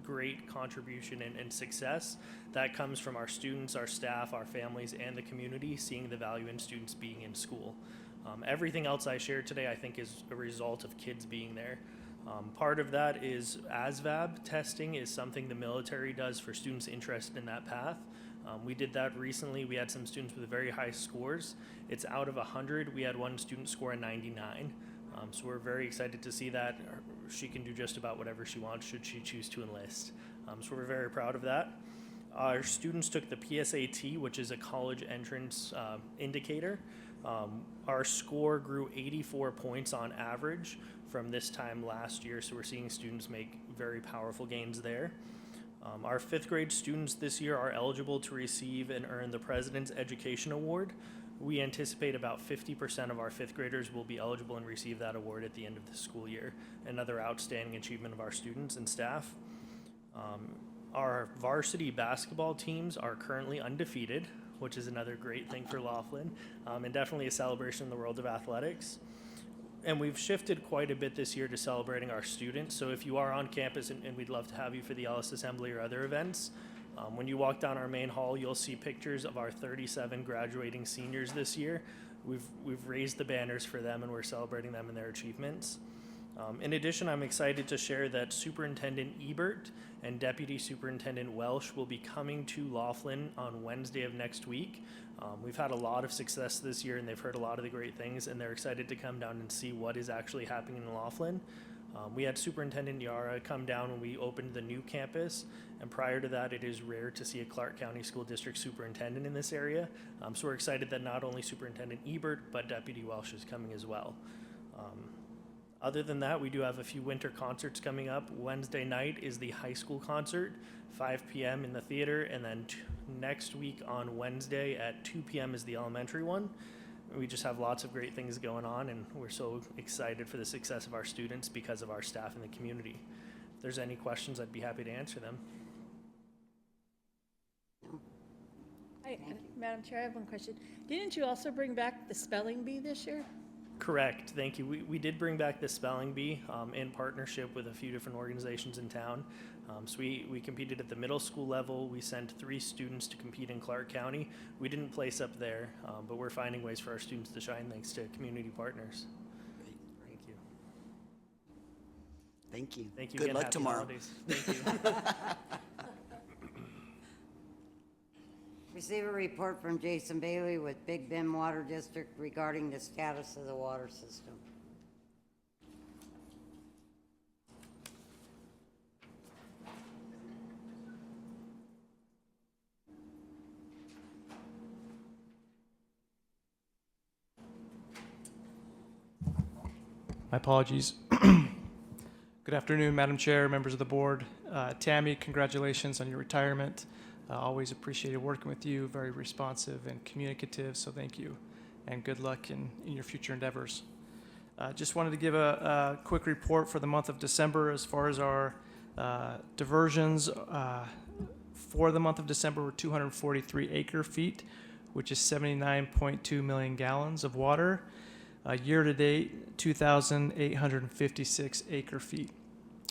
great contribution and success that comes from our students, our staff, our families, and the community seeing the value in students being in school. Everything else I shared today, I think, is a result of kids being there. Part of that is ASVAB testing is something the military does for students interested in that path. We did that recently. We had some students with very high scores. It's out of 100. We had one student score a 99. So we're very excited to see that. She can do just about whatever she wants should she choose to enlist. So we're very proud of that. Our students took the PSAT, which is a college entrance indicator. Our score grew 84 points on average from this time last year, so we're seeing students make very powerful gains there. Our fifth grade students this year are eligible to receive and earn the President's Education Award. We anticipate about 50% of our fifth graders will be eligible and receive that award at the end of the school year. Another outstanding achievement of our students and staff. Our varsity basketball teams are currently undefeated, which is another great thing for Laughlin, and definitely a celebration in the world of athletics. And we've shifted quite a bit this year to celebrating our students. So if you are on campus, and we'd love to have you for the Ellis Assembly or other events, when you walk down our main hall, you'll see pictures of our 37 graduating seniors this year. We've raised the banners for them, and we're celebrating them and their achievements. In addition, I'm excited to share that Superintendent Ebert and Deputy Superintendent Welsh will be coming to Laughlin on Wednesday of next week. We've had a lot of success this year, and they've heard a lot of the great things, and they're excited to come down and see what is actually happening in Laughlin. We had Superintendent Yara come down when we opened the new campus, and prior to that, it is rare to see a Clark County School District superintendent in this area. So we're excited that not only Superintendent Ebert, but Deputy Welsh is coming as well. Other than that, we do have a few winter concerts coming up. Wednesday night is the high school concert, 5 p.m. in the theater, and then next week on Wednesday at 2 p.m. is the elementary one. We just have lots of great things going on, and we're so excited for the success of our students because of our staff in the community. If there's any questions, I'd be happy to answer them. Hi, Madam Chair, I have one question. Didn't you also bring back the spelling bee this year? Correct, thank you. We did bring back the spelling bee in partnership with a few different organizations in town. So we competed at the middle school level. We sent 3 students to compete in Clark County. We didn't place up there, but we're finding ways for our students to shine thanks to community partners. Thank you. Thank you. Thank you Good again. luck Happy tomorrow. holidays. Thank you. Receive a report from Jason Bailey with Big Bend Water District regarding the status of the water system. My apologies. Good afternoon, Madam Chair, members of the board. Tammy, congratulations on your retirement. Always appreciated working with you, very responsive and communicative, so thank you. And good luck in your future endeavors. Just wanted to give a quick report for the month of December as far as our diversions. For the month of December were 243 acre feet, which is 79.2 million gallons of water. Year to date, 2,856 acre feet.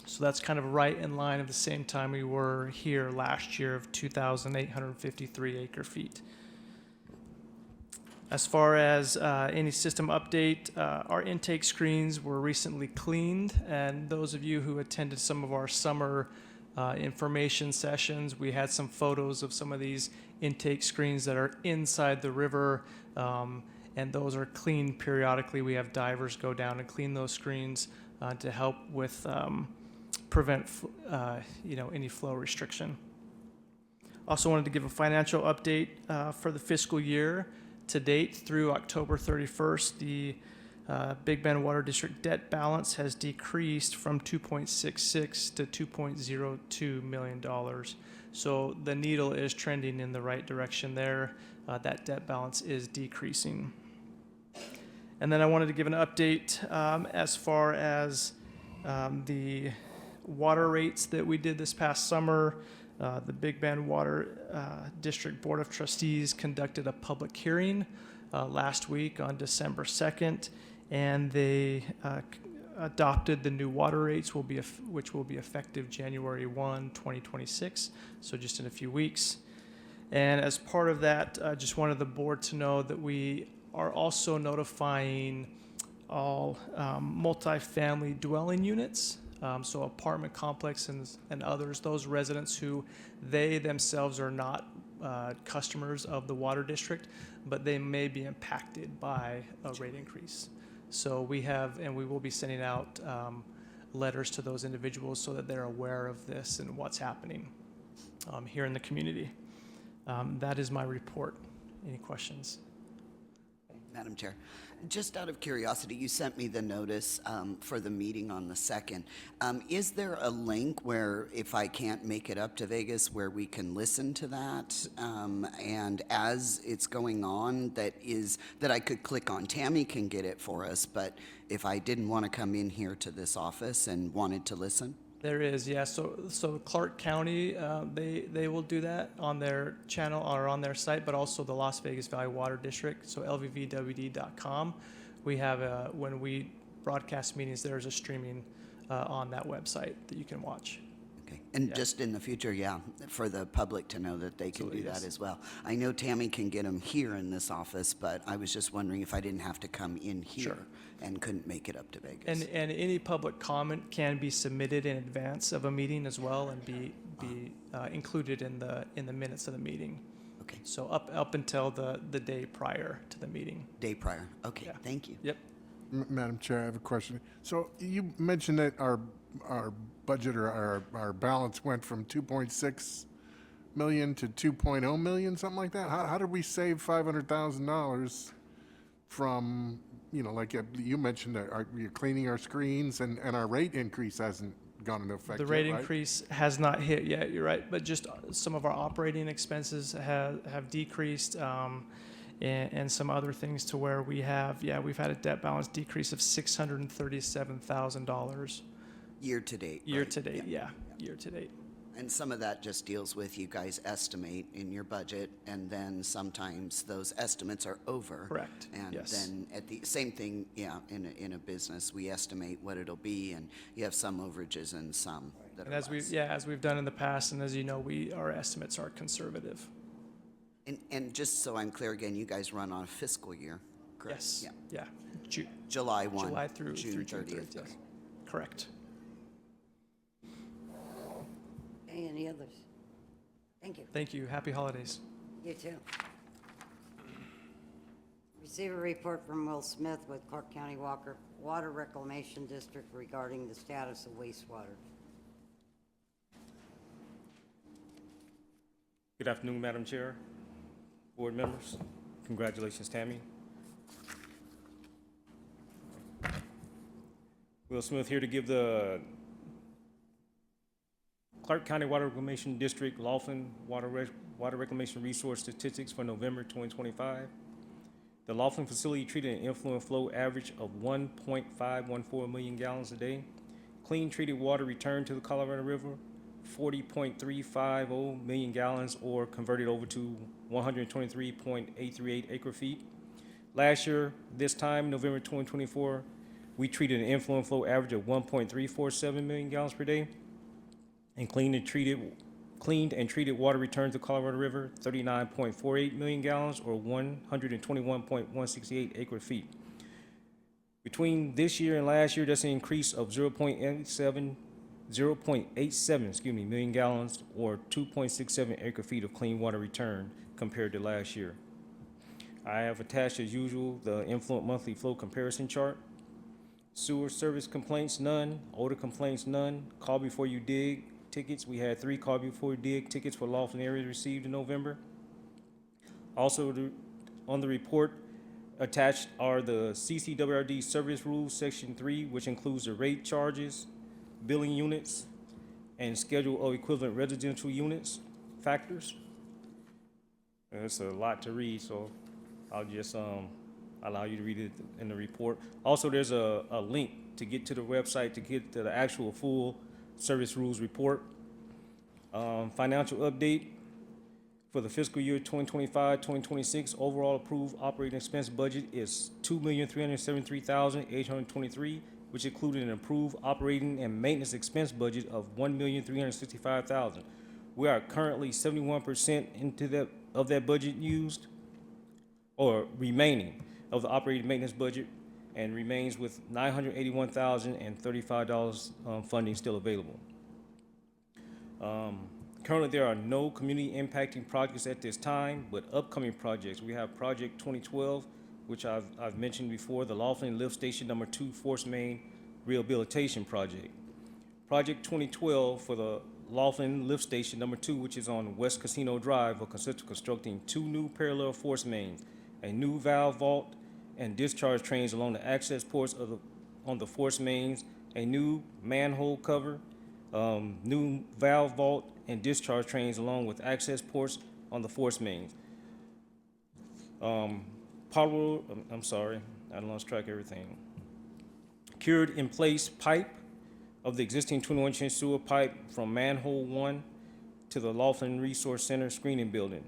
So that's kind of right in line of the same time we were here last year of 2,853 acre feet. As far as any system update, our intake screens were recently cleaned, and those of you who attended some of our summer information sessions, we had some photos of some of these intake screens that are inside the river, and those are cleaned periodically. We have divers go down and clean those screens to help with prevent any flow restriction. Also wanted to give a financial update for the fiscal year to date through October 31st. The Big Bend Water District debt balance has decreased from $2.66 to $2.02 million. So the needle is trending in the right direction there. That debt balance is decreasing. And then I wanted to give an update as far as the water rates that we did this past summer. The Big Bend Water District Board of Trustees conducted a public hearing last week on December 2nd, and they adopted the new water rates, which will be effective January 1, 2026, so just in a few weeks. And as part of that, I just wanted the board to know that we are also notifying all multifamily dwelling units, so apartment complexes and others, those residents who they themselves are not customers of the water district, but they may be impacted by a rate increase. So we have, and we will be sending out letters to those individuals so that they're aware of this and what's happening here in the community. That is my report. Any questions? Madam Chair, just out of curiosity, you sent me the notice for the meeting on the 2nd. Is there a link where, if I can't make it up to Vegas, where we can listen to that? And as it's going on, that I could click on? Tammy can get it for us, but if I didn't want to come in here to this office and wanted to listen? There is, yeah. So Clark County, they will do that on their channel or on their site, but also the Las Vegas Valley Water District, so lvvwd.com. We have, when we broadcast meetings, there's a streaming on that website that you can watch. Okay, and just in the future, yeah, for the public to know that they can do that as well. I know Tammy can get them here in this office, but I was just wondering if I didn't have to come in here and couldn't make it up to Vegas. And any public comment can be submitted in advance of a meeting as well and be included in the minutes of the meeting. Okay. So up until the day prior to the meeting. Day prior. Okay. Yeah. Thank you. Yep. Madam Chair, I have a question. So you mentioned that our budget or our balance went from 2.6 million to 2.0 million, something like that? How did we save $500,000 from, like you mentioned, that we're cleaning our screens and our rate increase hasn't gone into effect The yet, rate right? increase has not hit yet, you're right, but just some of our operating expenses have decreased, and some other things to where we've had a debt balance decrease of $637,000. Year to date. Year right? to date, yeah, year to date. And some of that just deals with you guys estimate in your budget, and then sometimes those estimates are over. Correct, And yes. then at the same thing, in a business, we estimate what it'll be, and you have some overages and some that And are as less. as we've done in the past, and as you know, our estimates are conservative. And just so I'm clear again, you guys run on a fiscal year, correct? Yes, Yeah. yeah. July 1. July through June June 30th. 30th, yes. Correct. Okay, any others? Thank you. Thank you. Happy holidays. You too. Receive a report from Will Smith with Clark County Water Reclamation District regarding the status of wastewater. Good afternoon, Madam Chair, board members. Congratulations, Tammy. Will Smith here to give the Clark County Water Reclamation District Laughlin Water Reclamation Resource Statistics for November 2025. The Laughlin facility treated an influent flow average of 1.514 million gallons a day. Clean treated water returned to the Colorado River 40.350 million gallons, or converted over to 123.838 acre feet. Last year, this time, November 2024, we treated an influent flow average of 1.347 million gallons per day, and cleaned and treated water returned to Colorado River 39.48 million gallons, or 121.168 acre feet. Between this year and last year, that's an increase of 0.87 million gallons, or 2.67 acre feet of clean water returned compared to last year. I have attached, as usual, the influent monthly flow comparison chart. Sewer service complaints, none. Odor complaints, none. Call before you dig tickets. We had 3 call before you dig tickets for Laughlin areas received in November. Also, on the report attached are the CCWRD service rules, section 3, which includes the rate charges, billing units, and schedule of equivalent residential units factors. And it's a lot to read, so I'll just allow you to read it in the report. Also, there's a link to get to the website to get to the actual full service rules report. Financial update for the fiscal year 2025-2026, overall approved operating expense budget is $2,373,823, which included an approved operating and maintenance expense budget of $1,365,000. We are currently 71% of that budget used, or remaining, of the operating maintenance budget, and remains with $981,035 funding still available. Currently, there are no community impacting projects at this time, but upcoming projects. We have Project 2012, which I've mentioned before, the Laughlin Lift Station number 2 Force Main Rehabilitation Project. Project 2012 for the Laughlin Lift Station number 2, which is on West Casino Drive, will consist of constructing 2 new parallel force mains, a new valve vault and discharge trains along the access ports on the force mains, a new manhole cover, new valve vault and discharge trains along with access ports on the force mains. I'm sorry, I lost track of everything. Cured in place pipe of the existing 21-inch sewer pipe from manhole 1 to the Laughlin Resource Center screening building,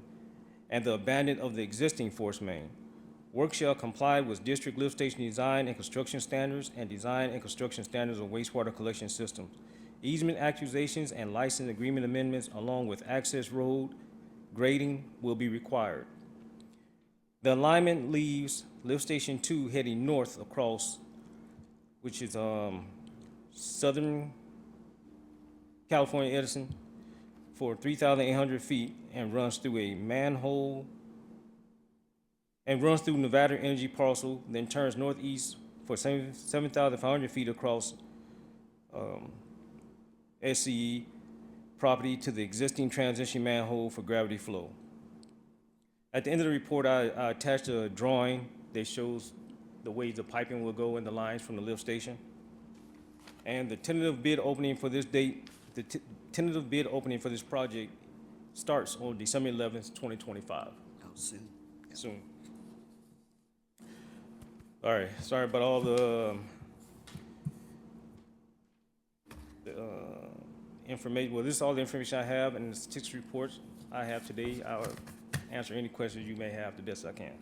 and the abandonment of the existing force main. Work shall comply with district lift station design and construction standards and design and construction standards of wastewater collection systems. Easement accusations and license agreement amendments along with access road grading will be required. The alignment leaves Lift Station 2 heading north across, which is Southern California Edison, for 3,800 feet and runs through a manhole and runs through Nevada Energy parcel, then turns northeast for 7,500 feet across SCE property to the existing transition manhole for gravity flow. At the end of the report, I attached a drawing that shows the ways the piping will go in the lines from the lift station. And the tentative bid opening for this date, tentative bid opening for this project starts on December 11th, 2025. Oh, soon. Yeah. Soon. All right, sorry about all the information. Well, this is all the information I have and the statistics reports I have today. I'll answer any questions you may have the best I can.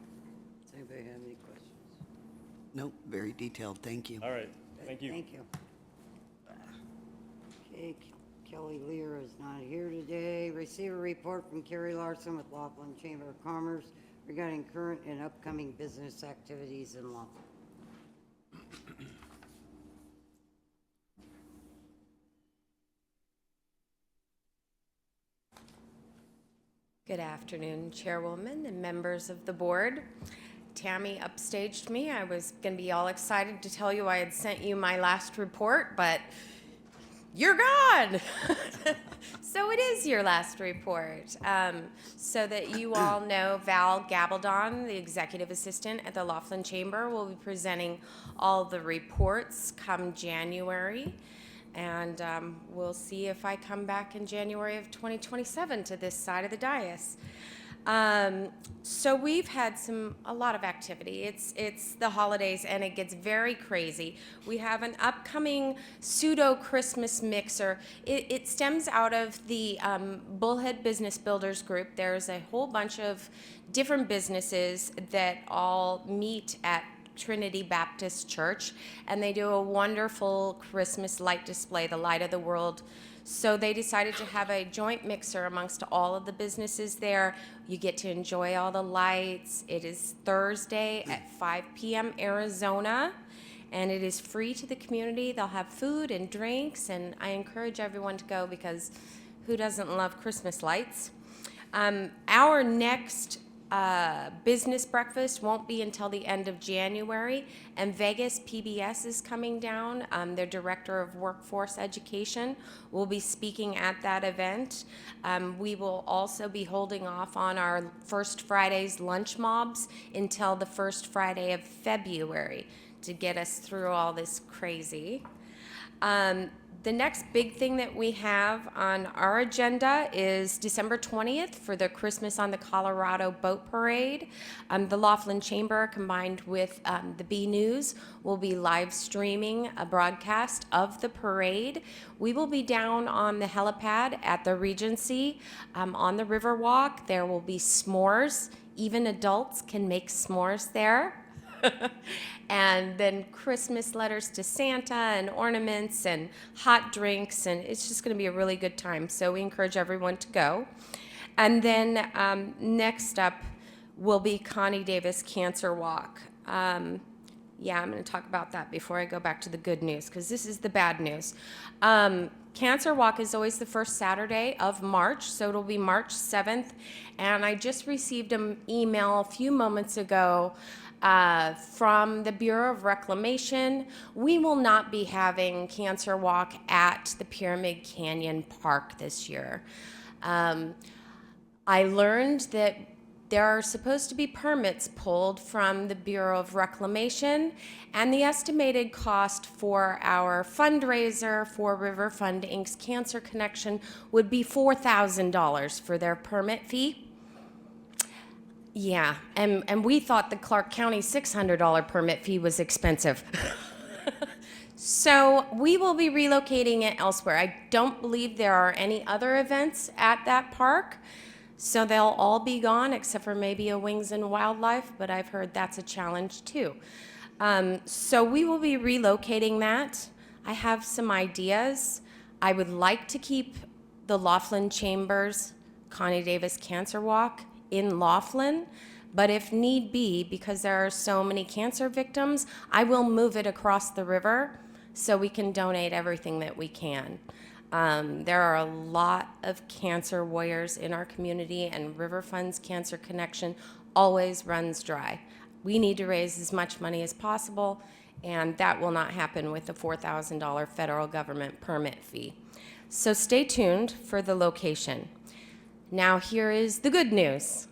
Does anybody have any questions? Nope, very detailed. Thank you. All right, thank you. Thank you. Okay, Kelly Lear is not here today. Receive a report from Carrie Larson with Laughlin Chamber of Commerce regarding current and upcoming business activities in Laughlin. Good afternoon, Chairwoman and members of the board. Tammy upstaged me. I was going to be all excited to tell you I had sent you my last report, but you're gone. So it is your last report. So that you all know, Val Gabaldon, the executive assistant at the Laughlin Chamber, will be presenting all the reports come January. And we'll see if I come back in January of 2027 to this side of the dais. So we've had a lot of activity. It's the holidays and it gets very crazy. We have an upcoming pseudo Christmas mixer. It stems out of the Bullhead Business Builders Group. There's a whole bunch of different businesses that all meet at Trinity Baptist Church, and they do a wonderful Christmas light display, the Light of the World. So they decided to have a joint mixer amongst all of the businesses there. You get to enjoy all the lights. It is Thursday at 5 p.m. Arizona, and it is free to the community. They'll have food and drinks, and I encourage everyone to go because who doesn't love Christmas lights? Our next business breakfast won't be until the end of January, and Vegas PBS is coming down. Their director of workforce education will be speaking at that event. We will also be holding off on our First Friday's lunch mobs until the first Friday of February to get us through all this crazy. The next big thing that we have on our agenda is December 20th for the Christmas on the Colorado Boat Parade. The Laughlin Chamber, combined with the B News, will be live streaming a broadcast of the parade. We will be down on the helipad at the Regency on the Riverwalk. There will be s'mores. Even adults can make s'mores there. And then Christmas letters to Santa and ornaments and hot drinks, and it's just going to be a really good time. So we encourage everyone to go. And then next up will be Connie Davis Cancer Walk. Yeah, I'm going to talk about that before I go back to the good news, because this is the bad news. Cancer Walk is always the first Saturday of March, so it'll be March 7th. And I just received an email a few moments ago from the Bureau of Reclamation. We will not be having Cancer Walk at the Pyramid Canyon Park this year. I learned that there are supposed to be permits pulled from the Bureau of Reclamation, and the estimated cost for our fundraiser for River Fund Inc.'s Cancer Connection would be $4,000 for their permit fee. Yeah, and we thought the Clark County $600 permit fee was expensive. So we will be relocating it elsewhere. I don't believe there are any other events at that park, so they'll all be gone except for maybe a Wings and Wildlife, but I've heard that's a challenge too. So we will be relocating that. I have some ideas. I would like to keep the Laughlin Chambers Connie Davis Cancer Walk in Laughlin, but if need be, because there are so many cancer victims, I will move it across the river so we can donate everything that we can. There are a lot of cancer warriors in our community, and River Fund's Cancer Connection always runs dry. We need to raise as much money as possible, and that will not happen with the $4,000 federal government permit fee. So stay tuned for the location. Now here is the good news.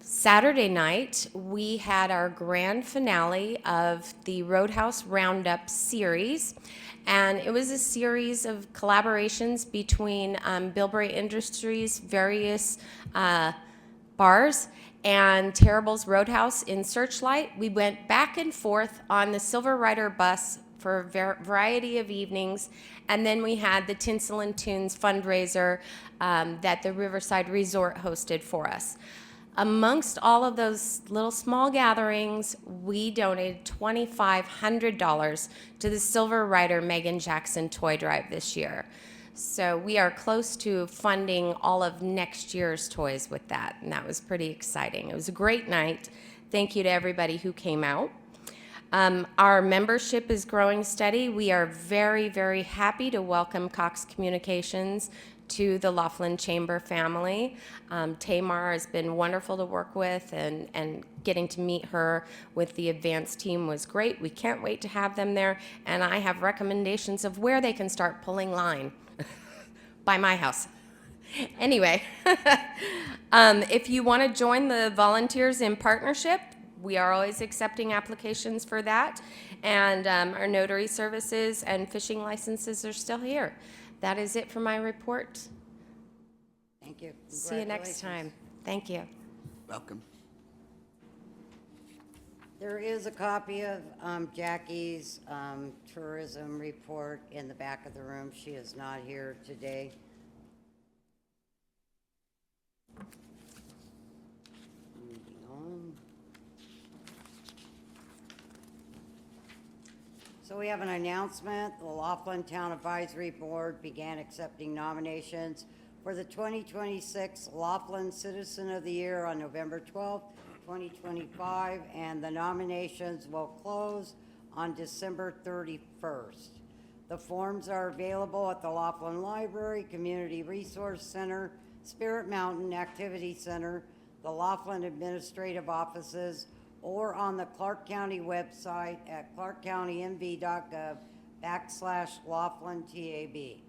Saturday night, we had our grand finale of the Roadhouse Roundup series, and it was a series of collaborations between Bilberry Industries, various bars, and Terrible's Roadhouse in Searchlight. We went back and forth on the Silver Rider bus for a variety of evenings, and then we had the Tinsel and Tunes fundraiser that the Riverside Resort hosted for us. Amongst all of those little small gatherings, we donated $2,500 to the Silver Rider Megan Jackson Toy Drive this year. So we are close to funding all of next year's toys with that, and that was pretty exciting. It was a great night. Thank you to everybody who came out. Our membership is growing steady. We are very, very happy to welcome Cox Communications to the Laughlin Chamber family. Tamar has been wonderful to work with, and getting to meet her with the advanced team was great. We can't wait to have them there, and I have recommendations of where they can start pulling line by my house. Anyway, if you want to join the Volunteers in Partnership, we are always accepting applications for that, and our notary services and fishing licenses are still here. That is it for my report. Thank you. See you next time. Thank you. Welcome. There is a copy of Jackie's tourism report in the back of the room. She is not here today. Moving on. So we have an announcement. The Laughlin Town Advisory Board began accepting nominations for the 2026 Laughlin Citizen of the Year on November 12th, 2025, and the nominations will close on December 31st. The forms are available at the Laughlin Library, Community Resource Center, Spirit Mountain Activity Center, the Laughlin Administrative Offices, or on the Clark County website at clarkcountynv.gov/LaughlinTAB.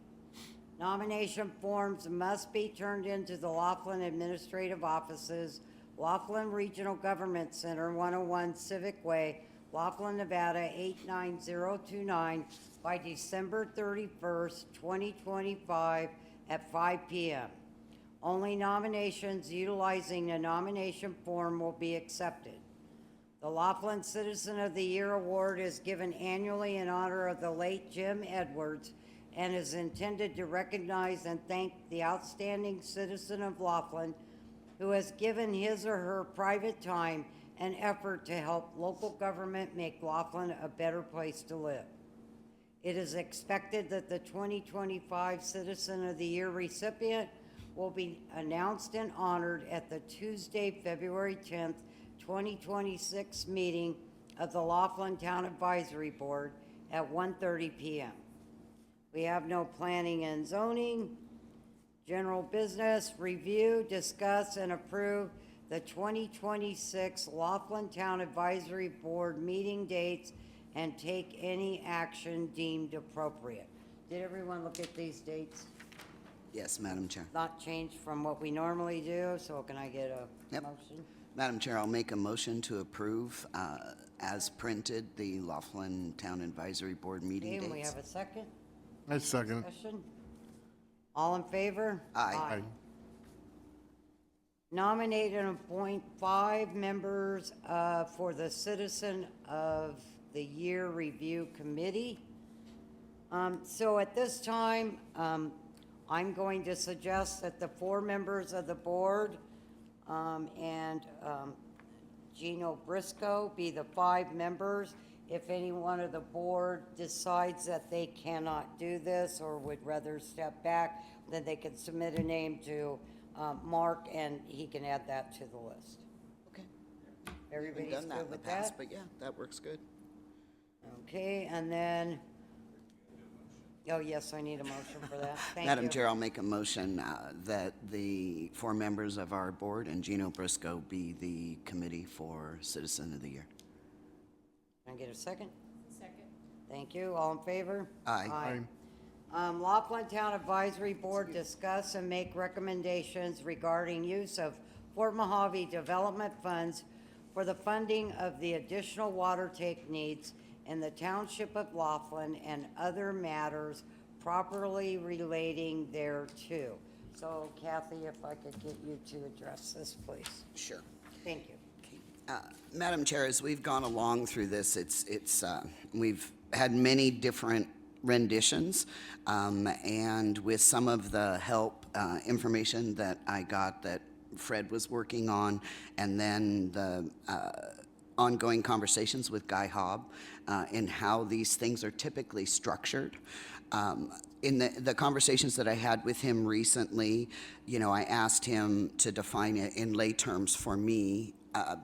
Nomination forms must be turned into the Laughlin Administrative Offices, Laughlin Regional Government Center, 101 Civic Way, Laughlin, Nevada 89029 by December 31st, 2025 at 5 p.m. Only nominations utilizing the nomination form will be accepted. The Laughlin Citizen of the Year Award is given annually in honor of the late Jim Edwards and is intended to recognize and thank the outstanding citizen of Laughlin who has given his or her private time and effort to help local government make Laughlin a better place to live. It is expected that the 2025 Citizen of the Year recipient will be announced and honored at the Tuesday, February 10th, 2026 meeting of the Laughlin Town Advisory Board at 1:30 p.m. We have no planning and zoning. General business, review, discuss, and approve the 2026 Laughlin Town Advisory Board meeting dates and take any action deemed appropriate. Did everyone look at these dates? Yes, Madam Chair. Not changed from what we normally do, so can I get a motion? Madam Chair, I'll make a motion to approve, as printed, the Laughlin Town Advisory Board meeting Okay, dates. and we have a second? I second. Discussion? All in favor? Aye. Nominate and appoint 5 members for the Citizen of the Year Review Committee. So at this time, I'm going to suggest that the 4 members of the board and Gino Briscoe be the 5 members. If any one of the board decides that they cannot do this or would rather step back, then they can submit a name to Mark and he can add that to the list. Okay. Everybody's We've done that good in the with past, that? but yeah, that works good. Okay, and then, oh yes, I need a motion for that. Thank you. Madam Chair, I'll make a motion that the 4 members of our board and Gino Briscoe be the committee for Citizen of the Year. Can I get a second? Thank you. All in favor? Aye. Laughlin Town Advisory Board discuss and make recommendations regarding use of Fort Mojave Development Funds for the funding of the additional water take needs in the Township of Laughlin and other matters properly relating thereto. So Kathy, if I could get you to address this, please. Sure. Thank you. Madam Chair, as we've gone along through this, we've had many different renditions, and with some of the help information that I got that Fred was working on, and then the ongoing conversations with Guy Hobb in how these things are typically structured. In the conversations that I had with him recently, I asked him to define it in lay terms for me,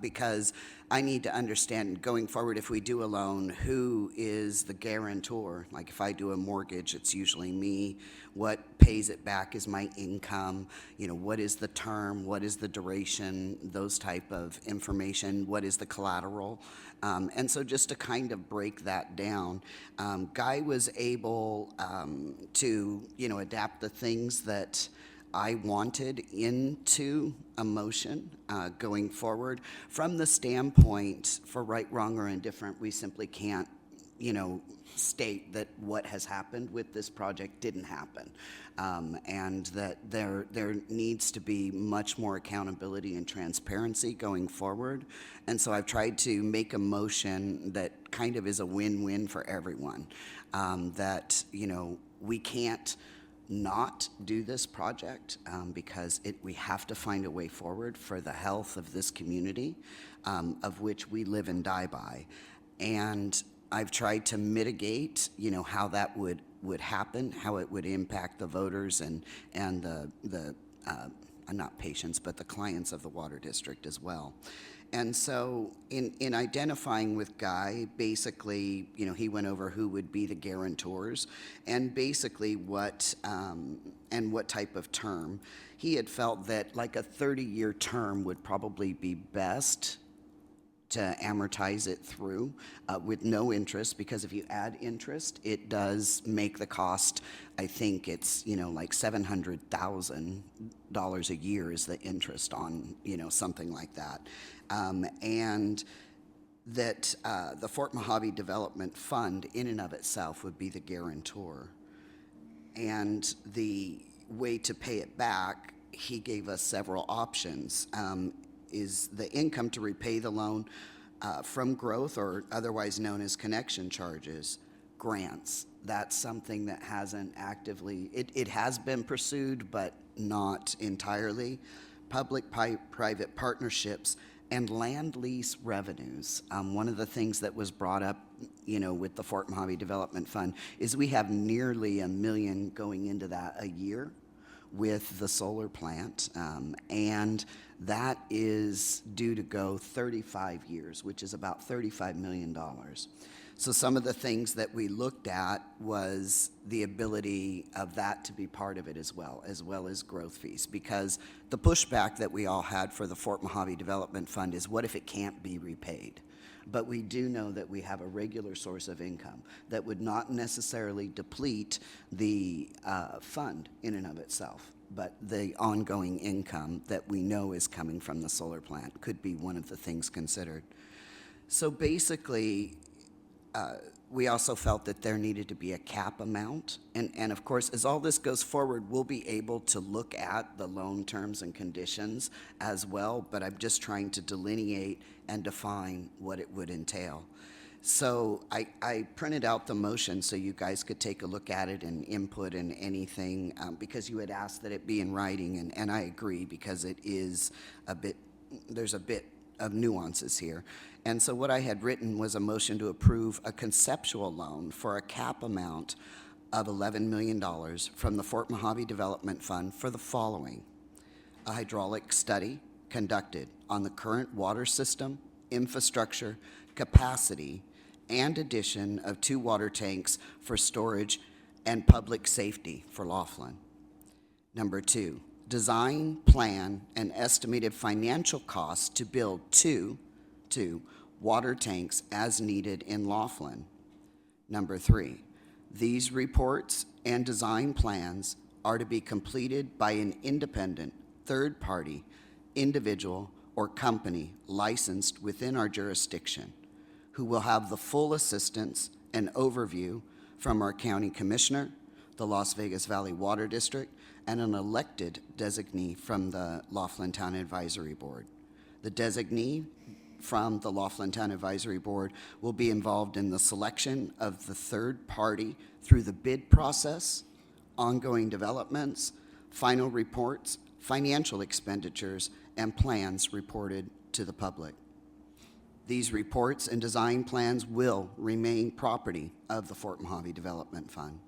because I need to understand going forward, if we do a loan, who is the guarantor? Like if I do a mortgage, it's usually me. What pays it back is my income. What is the term? What is the duration? Those type of information. What is the collateral? And so just to kind of break that down, Guy was able to, adapt the things that I wanted into a motion going forward. From the standpoint, for right, wrong, or indifferent, we simply can't, state that what has happened with this project didn't happen, and that there needs to be much more accountability and transparency going forward. And so I've tried to make a motion that kind of is a win-win for everyone, that, we can't not do this project because we have to find a way forward for the health of this community, of which we live and die by. And I've tried to mitigate, how that would happen, how it would impact the voters and the not patients, but the clients of the water district as well. And so in identifying with Guy, basically, he went over who would be the guarantors and basically what type of term. He had felt that like a 30-year term would probably be best to amortize it through with no interest, because if you add interest, it does make the cost, I think it's, like $700,000 a year is the interest on, something like that. And that the Fort Mojave Development Fund in and of itself would be the guarantor. And the way to pay it back, he gave us several options. Is the income to repay the loan from growth, or otherwise known as connection charges, grants. That's something that hasn't actively, it has been pursued, but not entirely. Public-private partnerships and land lease revenues. One of the things that was brought up, with the Fort Mojave Development Fund is we have nearly $1 million going into that a year with the solar plant, and that is due to go 35 years, which is about $35 million. So some of the things that we looked at was the ability of that to be part of it as well as growth fees, because the pushback that we all had for the Fort Mojave Development Fund is, what if it can't be repaid? But we do know that we have a regular source of income that would not necessarily deplete the fund in and of itself, but the ongoing income that we know is coming from the solar plant could be one of the things considered. So basically, we also felt that there needed to be a cap amount. And of course, as all this goes forward, we'll be able to look at the loan terms and conditions as well, but I'm just trying to delineate and define what it would entail. So I printed out the motion so you guys could take a look at it and input in anything, because you had asked that it be in writing, and I agree, because it is there's a bit of nuances here. And so what I had written was a motion to approve a conceptual loan for a cap amount of $11 million from the Fort Mojave Development Fund for the following: a hydraulic study conducted on the current water system, infrastructure, capacity, and addition of 2 water tanks for storage and public safety for Laughlin. Number 2, design, plan, and estimated financial costs to build two water tanks as needed in Laughlin. Number 3, these reports and design plans are to be completed by an independent, third-party, individual, or company licensed within our jurisdiction, who will have the full assistance and overview from our county commissioner, the Las Vegas Valley Water District, and an elected designee from the Laughlin Town Advisory Board. The designee from the Laughlin Town Advisory Board will be involved in the selection of the third party through the bid process, ongoing developments, final reports, financial expenditures, and plans reported to the public. These reports and design plans will remain property of the Fort Mojave Development Fund.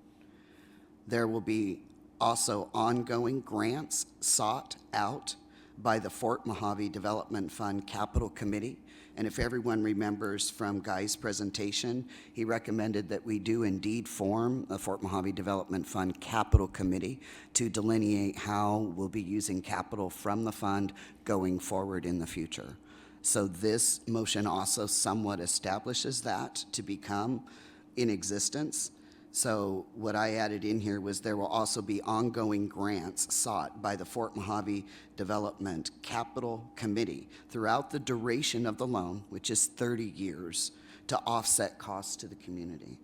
There will be also ongoing grants sought out by the Fort Mojave Development Fund Capital Committee. And if everyone remembers from Guy's presentation, he recommended that we do indeed form a Fort Mojave Development Fund Capital Committee to delineate how we'll be using capital from the fund going forward in the future. So this motion also somewhat establishes that to become in existence. So what I added in here was there will also be ongoing grants sought by the Fort Mojave Development Capital Committee throughout the duration of the loan, which is 30 years, to offset costs to the community.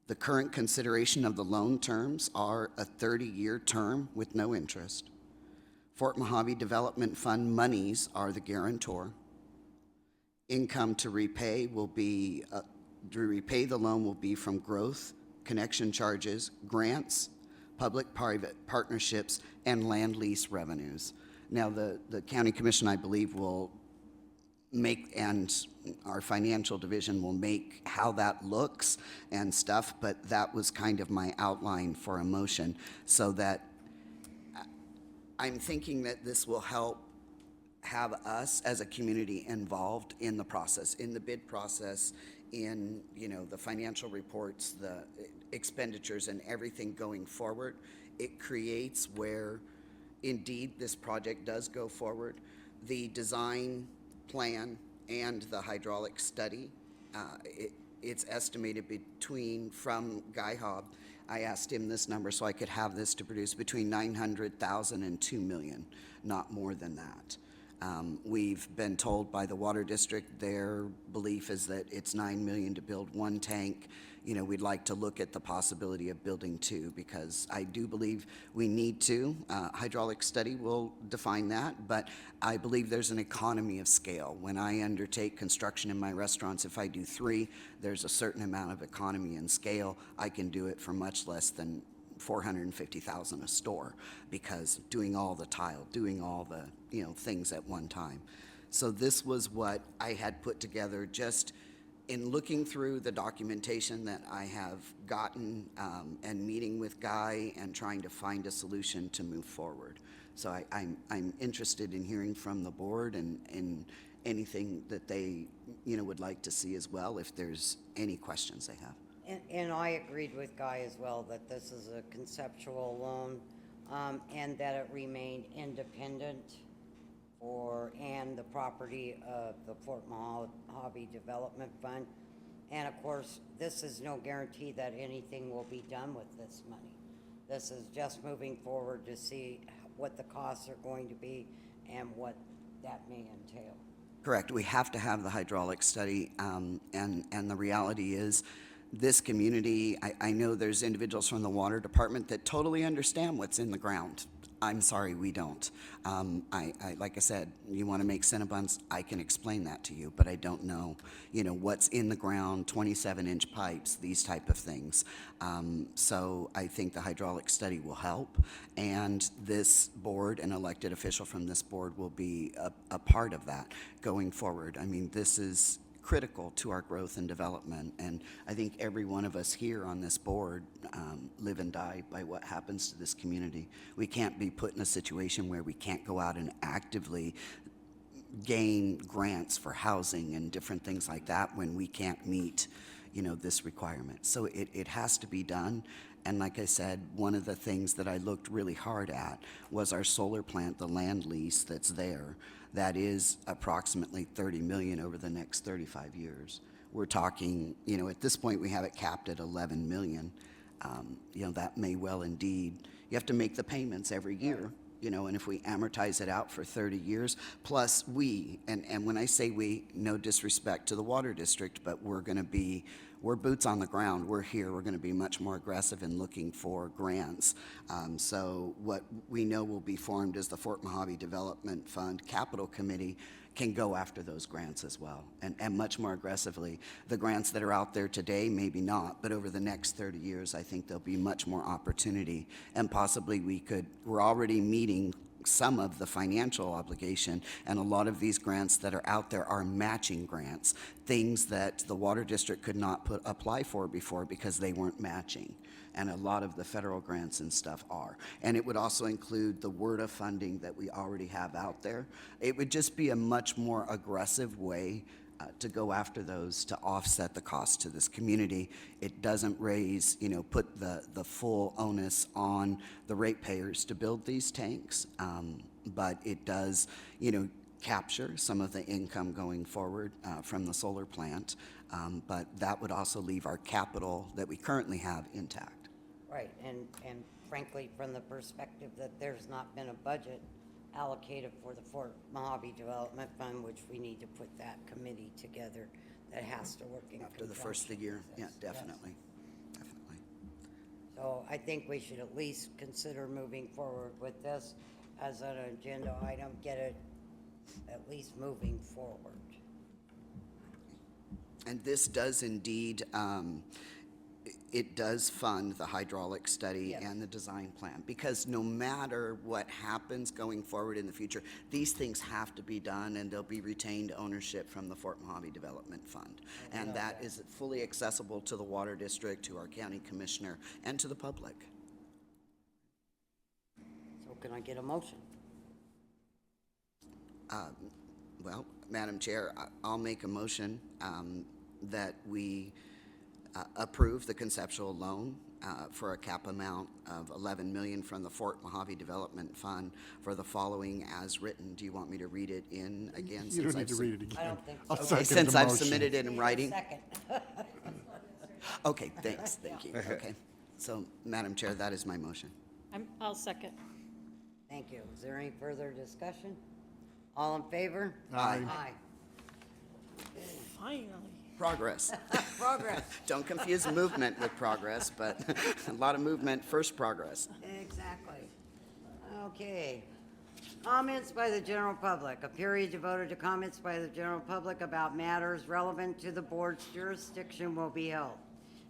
The current consideration of the loan terms are a 30-year term with no interest. Fort Mojave Development Fund monies are the guarantor. Income to repay will be, to repay the loan will be from growth, connection charges, grants, public-private partnerships, and land lease revenues. Now, the county commission, I believe, will make, and our financial division will make how that looks and stuff, but that was kind of my outline for a motion, so that I'm thinking that this will help have us as a community involved in the process, in the bid process, in, you know, the financial reports, the expenditures, and everything going forward. It creates where indeed this project does go forward. The design plan and the hydraulic study, it's estimated between, from Guy Hobb, I asked him this number so I could have this to produce between 900,000 and 2 million, not more than that. We've been told by the water district, their belief is that it's 9 million to build one tank. You know, we'd like to look at the possibility of building two, because I do believe we need to. Hydraulic study will define that, but I believe there's an economy of scale. When I undertake construction in my restaurants, if I do 3, there's a certain amount of economy and scale. I can do it for much less than $450,000 a store, because doing all the tile, doing all the, you know, things at one time. So this was what I had put together just in looking through the documentation that I have gotten, and meeting with Guy and trying to find a solution to move forward. So I'm interested in hearing from the board and anything that they, you know, would like to see as well, if there's any questions they have. And I agreed with Guy as well that this is a conceptual loan, and that it remained independent and the property of the Fort Mojave Development Fund. And of course, this is no guarantee that anything will be done with this money. This is just moving forward to see what the costs are going to be and what that may entail. Correct. We have to have the hydraulic study, and the reality is, this community, I know there's individuals from the water department that totally understand what's in the ground. I'm sorry, we don't. Like I said, you want to make Cinnabons, I can explain that to you, but I don't know, you know, what's in the ground, 27-inch pipes, these type of things. So I think the hydraulic study will help, and this board, an elected official from this board, will be a part of that going forward. I mean, this is critical to our growth and development, and I think every one of us here on this board live and die by what happens to this community. We can't be put in a situation where we can't go out and actively gain grants for housing and different things like that when we can't meet, you know, this requirement. So it has to be done. And like I said, one of the things that I looked really hard at was our solar plant, the land lease that's there. That is approximately $30 million over the next 35 years. we're talking, at this point, we have it capped at 11 million. That may well indeed, you have to make the payments every year, and if we amortize it out for 30 years, plus and when I say we, no disrespect to the water district, but we're boots on the ground, we're here, we're going to be much more aggressive in looking for grants. So what we know will be formed is the Fort Mojave Development Fund Capital Committee can go after those grants as well, and much more aggressively. The grants that are out there today, maybe not, but over the next 30 years, I think there'll be much more opportunity, and possibly we're already meeting some of the financial obligation, and a lot of these grants that are out there are matching grants, things that the water district could not apply for before because they weren't matching. And a lot of the federal grants and stuff are. And it would also include the WRDA funding that we already have out there. It would just be a much more aggressive way to go after those to offset the cost to this community. It doesn't put the full onus on the ratepayers to build these tanks, but it does, capture some of the income going forward from the solar plant, but that would also leave our capital that we currently have intact. Right, and frankly, from the perspective that there's not been a budget allocated for the Fort Mojave Development Fund, which we need to put that committee together that has to work in After the first of the year, yeah, conjunction. definitely. Definitely. So I think we should at least consider moving forward with this as an agenda item, get it at least moving forward. And this does indeed, it does fund the hydraulic study Yes. and the design plan, because no matter what happens going forward in the future, these things have to be done, and they'll be retained ownership from the Fort Mojave Development Fund. And that is fully accessible to the water district, to our county commissioner, and to the public. So can I get a motion? Well, Madam Chair, I'll make a motion that we approve the conceptual loan for a cap amount of 11 million from the Fort Mojave Development Fund for the following as written. Do you want me to read it in again? You don't need to read it again. I don't think so. I'll Okay, second since the I've motion. submitted it in writing. Second. Okay, thanks, thank you. Okay, so Madam Chair, that is my motion. I'll second. Thank you. Is there any further discussion? All in favor? Aye. Aye. Finally. Progress. Progress. Don't confuse movement with progress, but a lot of movement, first progress. Exactly. Okay. Comments by the general public. A period devoted to comments by the general public about matters relevant to the board's jurisdiction will be held.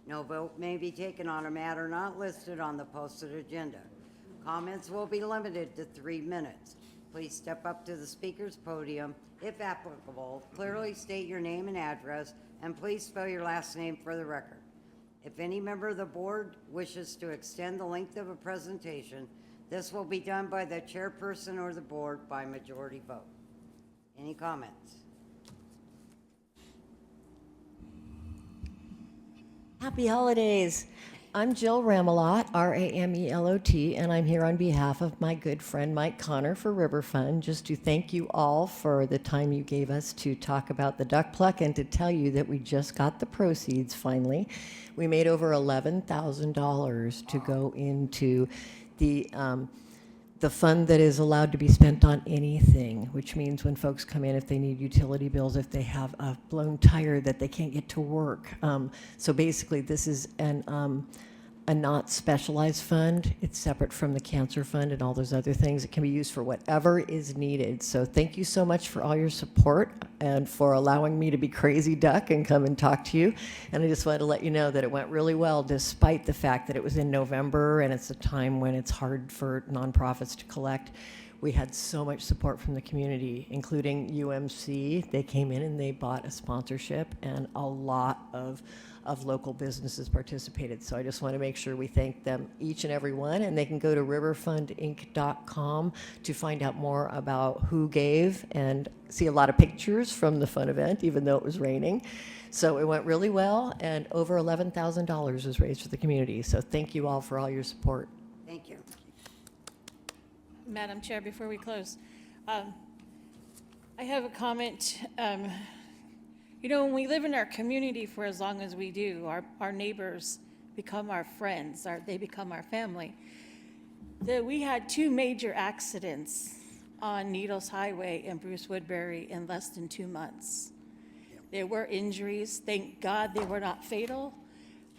No vote may be taken on a matter not listed on the posted agenda. Comments will be limited to 3 minutes. Please step up to the speaker's podium, if applicable, clearly state your name and address, and please spell your last name for the record. If any member of the board wishes to extend the length of a presentation, this will be done by the chairperson or the board by majority vote. Any comments? Happy holidays. I'm Jill Ramelot, R-A-M-E-L-O-T, and I'm here on behalf of my good friend Mike Connor for River Fund, just to thank you all for the time you gave us to talk about the duck pluck and to tell you that we just got the proceeds finally. We made over $11,000 to go into the fund that is allowed to be spent on anything, which means when folks come in, if they need utility bills, if they have a blown tire that they can't get to work. So basically, this is a not specialized fund. It's separate from the cancer fund and all those other things. It can be used for whatever is needed. So thank you so much for all your support and for allowing me to be crazy duck and come and talk to you. And I just wanted to let you know that it went really well, despite the fact that it was in November and it's a time when it's hard for nonprofits to collect. We had so much support from the community, including UMC. They came in and they bought a sponsorship, and a lot of local businesses participated. So I just want to make sure we thank them, each and every one, and they can go to riverfundinc.com to find out more about who gave and see a lot of pictures from the fun event, even though it was raining. So it went really well, and over $11,000 was raised for the community. So thank you all for all your support. Thank you. Madam Chair, before we close, I have a comment. You know, when we live in our community for as long as we do, our neighbors become our friends, they become our family. We had 2 major accidents on Needles Highway and Bruce Woodbury in less than 2 months. There were injuries. Thank God they were not fatal.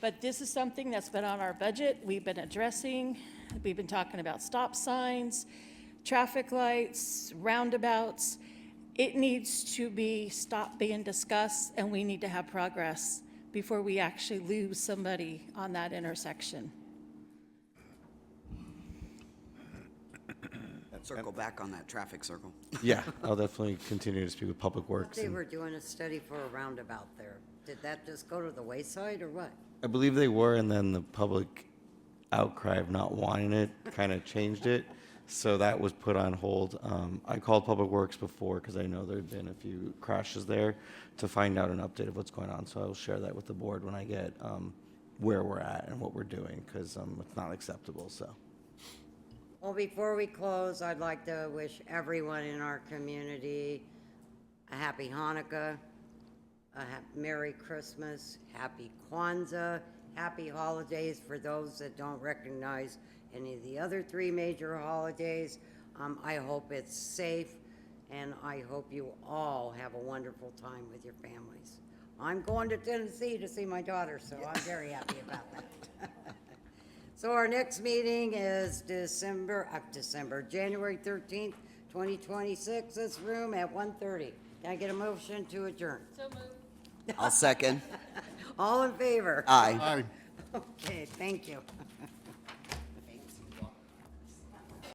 But this is something that's been on our budget. We've been addressing. We've been talking about stop signs, traffic lights, roundabouts. It needs to be stopped being discussed, and we need to have progress before we actually lose somebody on that intersection. Circle back on that traffic circle. Yeah, I'll definitely continue to speak with Public I thought Works. they and- were doing a study for a roundabout there. Did that just go to the wayside or what? I believe they were, and then the public outcry of not wanting it kind of changed it. So that was put on hold. I called Public Works before because I know there had been a few crashes there to find out an update of what's going on. So I will share that with the board when I get where we're at and what we're doing, because it's not acceptable. So. Well, before we close, I'd like to wish everyone in our community a happy Hanukkah, Merry Christmas, Happy Kwanzaa, Happy Holidays for those that don't recognize any of the other 3 major holidays. I hope it's safe, and I hope you all have a wonderful time with your families. I'm going to Tennessee to see my daughter, so I'm very happy about that. So our next meeting is January 13th, 2026, this room at 1:30. Can I get a motion to adjourn? So moved. I'll second. All in favor? Aye. Okay, thank you.